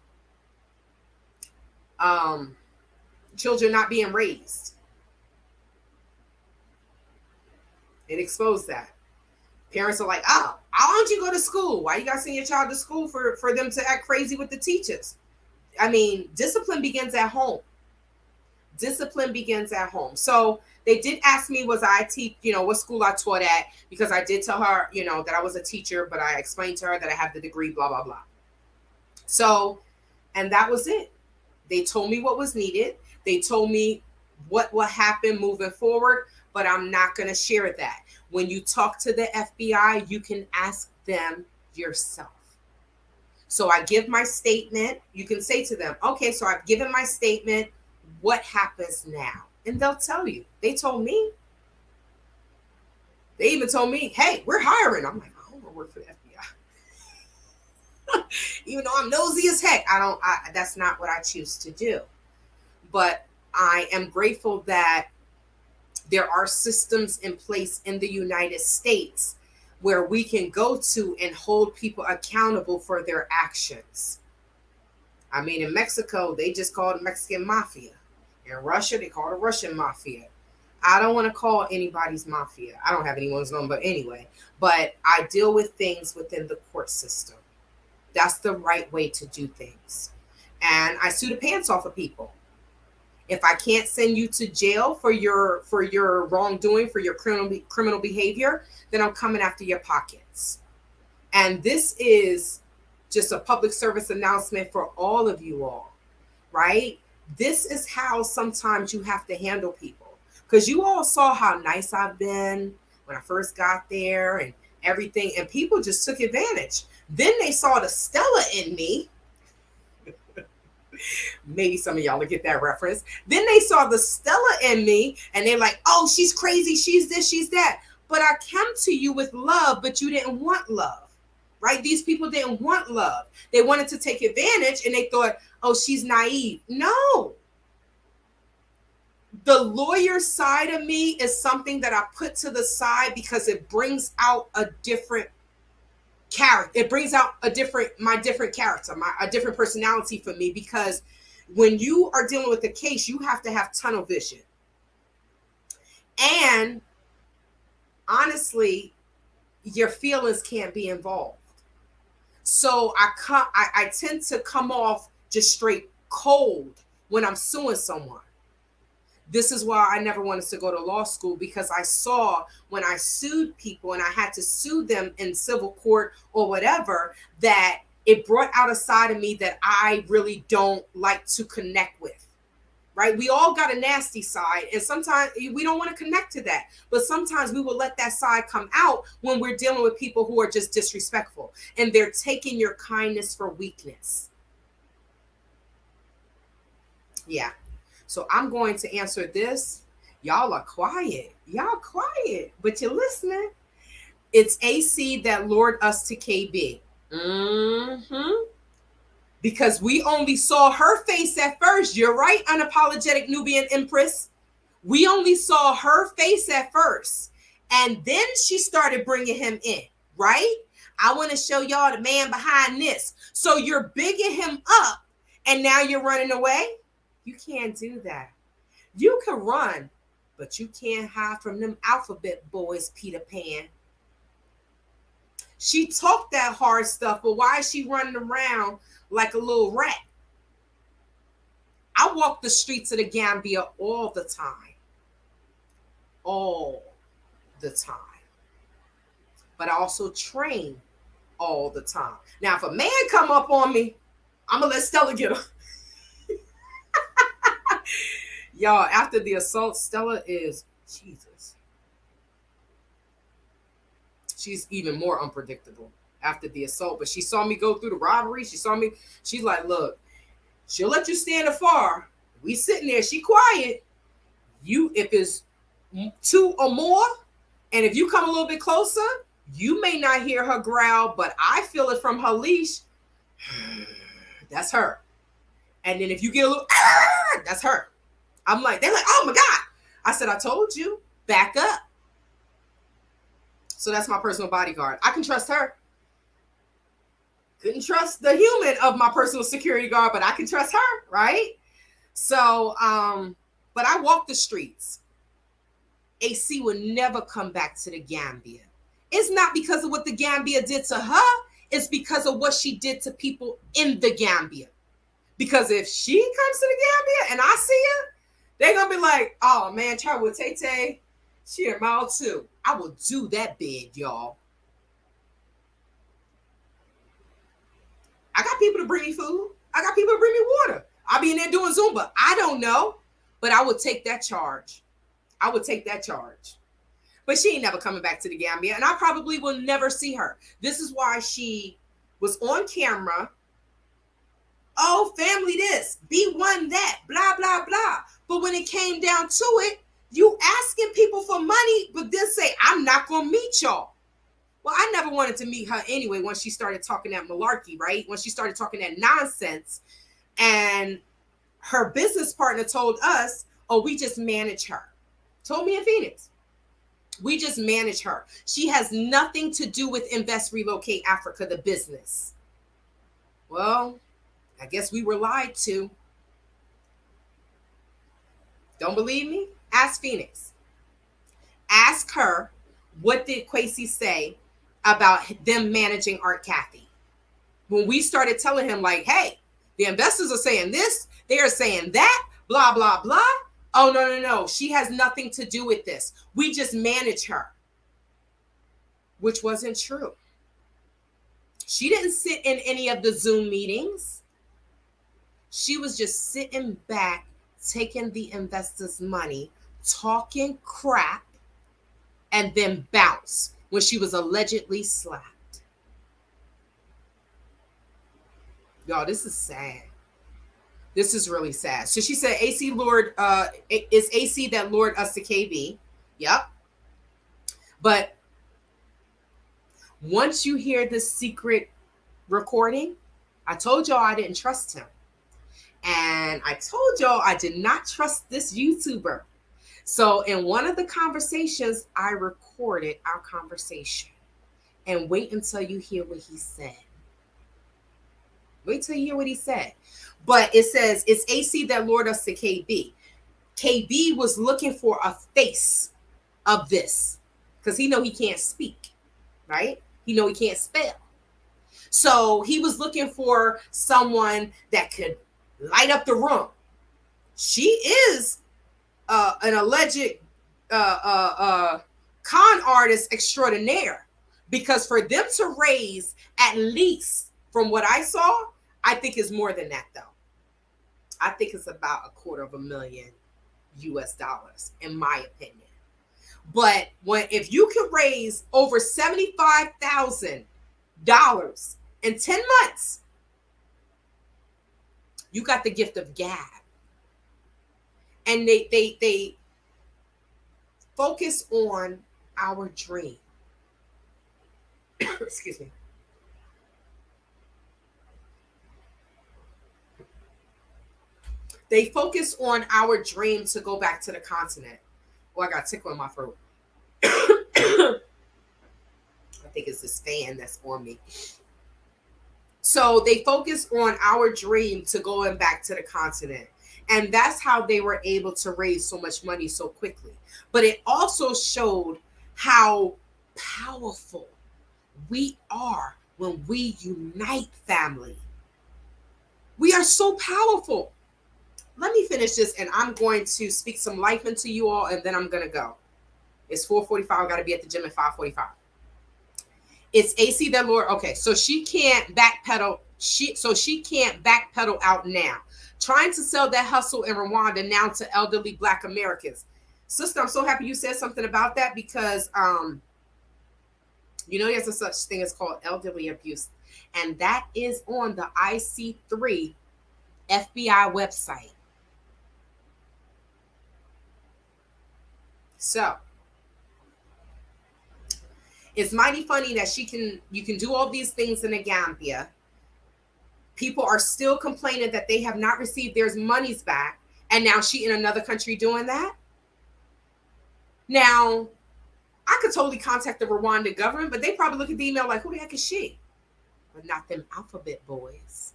children not being raised. It exposed that. Parents are like, oh, why don't you go to school? Why you got to send your child to school for them to act crazy with the teachers? I mean, discipline begins at home. Discipline begins at home. So they did ask me, was I teach, what school I taught at, because I did tell her, that I was a teacher, but I explained to her that I have the degree, blah, blah, blah. So, and that was it. They told me what was needed. They told me what will happen moving forward, but I'm not going to share that. When you talk to the FBI, you can ask them yourself. So I give my statement. You can say to them, okay, so I've given my statement. What happens now? And they'll tell you. They told me. They even told me, hey, we're hiring. I'm like, I don't want to work for the FBI. Even though I'm nosy as heck, that's not what I choose to do. But I am grateful that there are systems in place in the United States where we can go to and hold people accountable for their actions. I mean, in Mexico, they just call it Mexican mafia. In Russia, they call it Russian mafia. I don't want to call anybody's mafia. I don't have anyone's number anyway. But I deal with things within the court system. That's the right way to do things. And I sue the pants off of people. If I can't send you to jail for your wrongdoing, for your criminal behavior, then I'm coming after your pockets. And this is just a public service announcement for all of you all, right? This is how sometimes you have to handle people. Because you all saw how nice I've been when I first got there and everything. And people just took advantage. Then they saw the Stella in me. Maybe some of y'all will get that reference. Then they saw the Stella in me and they're like, oh, she's crazy. She's this, she's that. But I came to you with love, but you didn't want love, right? These people didn't want love. They wanted to take advantage and they thought, oh, she's naive. No. The lawyer side of me is something that I put to the side because it brings out a different character. It brings out my different character, a different personality for me, because when you are dealing with a case, you have to have tunnel vision. And honestly, your feelings can't be involved. So I tend to come off just straight cold when I'm suing someone. This is why I never wanted to go to law school, because I saw when I sued people and I had to sue them in civil court or whatever, that it brought out a side of me that I really don't like to connect with, right? We all got a nasty side, and sometimes we don't want to connect to that. But sometimes we will let that side come out when we're dealing with people who are just disrespectful and they're taking your kindness for weakness. Yeah. So I'm going to answer this. Y'all are quiet. Y'all quiet, but you're listening. It's AC that lured us to KB. Because we only saw her face at first. You're right, unapologetic Nubian Empress. We only saw her face at first. And then she started bringing him in, right? I want to show y'all the man behind this. So you're bigging him up and now you're running away? You can't do that. You can run, but you can't hide from them alphabet boys, Peter Pan. She talked that hard stuff, but why is she running around like a little rat? I walk the streets of the Gambia all the time. All the time. But I also train all the time. Now, if a man come up on me, I'm going to let Stella get her. Y'all, after the assault, Stella is Jesus. She's even more unpredictable after the assault. But she saw me go through the robbery. She saw me. She's like, look, she'll let you stand afar. We sitting there. She quiet. If it's 2 or more, and if you come a little bit closer, you may not hear her growl, but I feel it from her leash. That's her. And then if you get a little, that's her. I'm like, they're like, oh my God. I said, I told you, back up. So that's my personal bodyguard. I can trust her. Couldn't trust the human of my personal security guard, but I can trust her, right? So, but I walk the streets. AC will never come back to the Gambia. It's not because of what the Gambia did to her. It's because of what she did to people in the Gambia. Because if she comes to the Gambia and I see her, they're going to be like, oh, man, try with Tay-Tay. She a mile too. I will do that bid, y'all. I got people to bring me food. I got people to bring me water. I'll be in there doing Zumba. I don't know. But I would take that charge. I would take that charge. But she ain't never coming back to the Gambia, and I probably will never see her. This is why she was on camera. Oh, family this, B1 that, blah, blah, blah. But when it came down to it, you asking people for money, but then say, I'm not going to meet y'all. Well, I never wanted to meet her anyway once she started talking that malarkey, right? When she started talking that nonsense. And her business partner told us, oh, we just manage her. Told me in Phoenix. We just manage her. She has nothing to do with Invest Relocate Africa, the business. Well, I guess we were lied to. Don't believe me? Ask Phoenix. Ask her, what did Kwesi say about them managing Art Kathy? When we started telling him, like, hey, the investors are saying this, they are saying that, blah, blah, blah. Oh, no. She has nothing to do with this. We just manage her. Which wasn't true. She didn't sit in any of the Zoom meetings. She was just sitting back, taking the investors' money, talking crap, and then bounce when she was allegedly slapped. Y'all, this is sad. This is really sad. So she said, AC lured, is AC that lured us to KB. Yep. But once you hear the secret recording, I told y'all I didn't trust him. And I told y'all I did not trust this YouTuber. So in one of the conversations, I recorded our conversation. And wait until you hear what he said. Wait till you hear what he said. But it says, it's AC that lured us to KB. KB was looking for a face of this because he know he can't speak, right? He know he can't spell. So he was looking for someone that could light up the room. She is an alleged con artist extraordinaire, because for them to raise, at least from what I saw, I think it's more than that though. I think it's about $250,000 US, in my opinion. But if you can raise over $75,000 in 10 months, you got the gift of gab. And they focus on our dream. Excuse me. They focus on our dream to go back to the continent. Oh, I got a tickle in my throat. I think it's this fan that's on me. So they focus on our dream to going back to the continent. And that's how they were able to raise so much money so quickly. But it also showed how powerful we are when we unite, family. We are so powerful. Let me finish this, and I'm going to speak some life into you all, and then I'm going to go. It's 4:45. I got to be at the gym at 5:45. It's AC that Lord. Okay, so she can't backpedal. She can't backpedal out now. Trying to sell that hustle in Rwanda now to elderly Black Americans. Sister, I'm so happy you said something about that, because there's a such thing as called elderly abuse, and that is on the IC3 FBI website. So it's mighty funny that you can do all these things in the Gambia. People are still complaining that they have not received their monies back, and now she in another country doing that. Now, I could totally contact the Rwanda government, but they probably look at the email like, who the heck is she? But not them alphabet boys.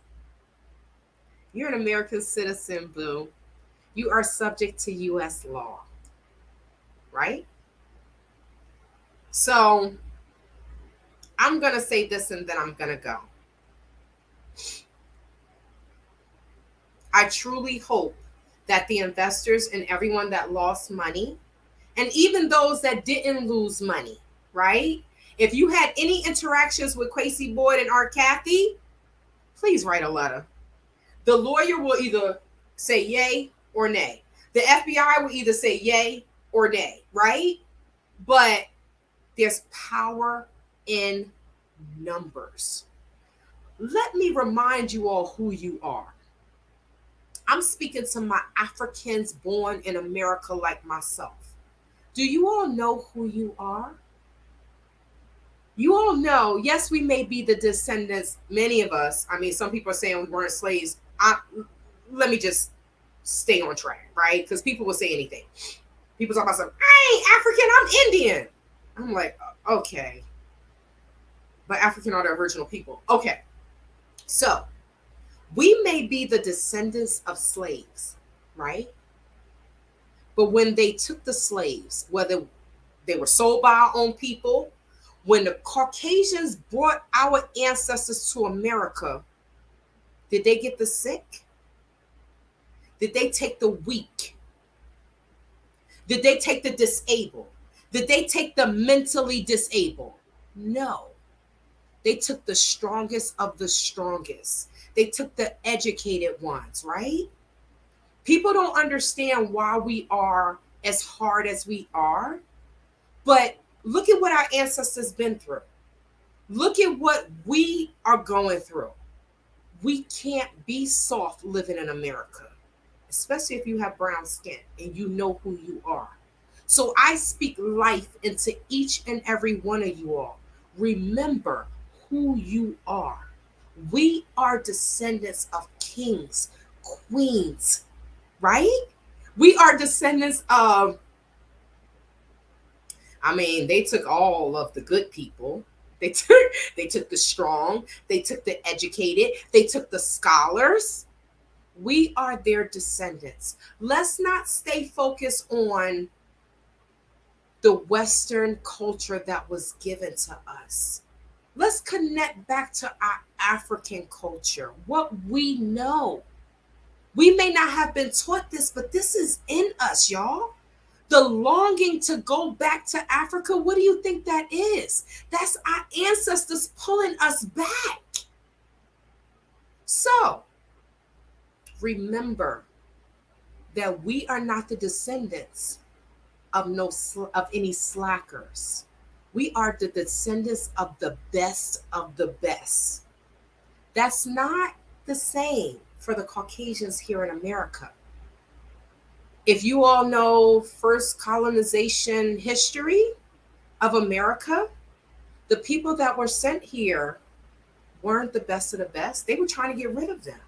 You're an American citizen, boo. You are subject to U.S. law, right? So I'm going to say this and then I'm going to go. I truly hope that the investors and everyone that lost money, and even those that didn't lose money, right? If you had any interactions with Kwesi Boyd and Art Kathy, please write a letter. The lawyer will either say yay or nay. The FBI will either say yay or nay, right? But there's power in numbers. Let me remind you all who you are. I'm speaking to my Africans born in America like myself. Do you all know who you are? You all know, yes, we may be the descendants, many of us. I mean, some people are saying we weren't slaves. Let me just stay on track, right? Because people will say anything. People talk about something, I ain't African, I'm Indian. I'm like, okay. But African are the original people. Okay. So we may be the descendants of slaves, right? But when they took the slaves, whether they were sold by our own people, when the Caucasians brought our ancestors to America, did they get the sick? Did they take the weak? Did they take the disabled? Did they take the mentally disabled? No. They took the strongest of the strongest. They took the educated ones, right? People don't understand why we are as hard as we are, but look at what our ancestors been through. Look at what we are going through. We can't be soft living in America, especially if you have brown skin and you know who you are. So I speak life into each and every one of you all. Remember who you are. We are descendants of kings, queens, right? We are descendants of, I mean, they took all of the good people. They took the strong, they took the educated, they took the scholars. We are their descendants. Let's not stay focused on the Western culture that was given to us. Let's connect back to our African culture, what we know. We may not have been taught this, but this is in us, y'all. The longing to go back to Africa, what do you think that is? That's our ancestors pulling us back. So, remember that we are not the descendants of any slackers. We are the descendants of the best of the best. That's not the same for the Caucasians here in America. If you all know first colonization history of America, the people that were sent here weren't the best of the best. They were trying to get rid of them.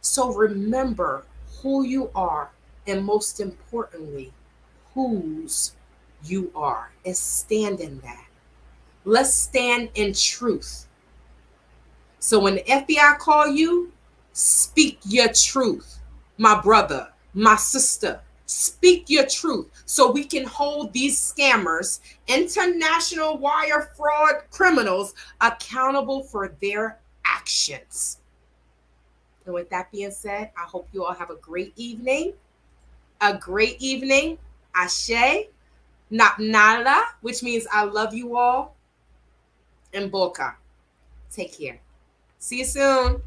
So remember who you are, and most importantly, whose you are, and stand in that. Let's stand in truth. So when the FBI call you, speak your truth, my brother, my sister. Speak your truth so we can hold these scammers, international wire fraud criminals, accountable for their actions. And with that being said, I hope you all have a great evening. A great evening. Ashe, Napnala, which means I love you all. And Boka. Take care. See you soon.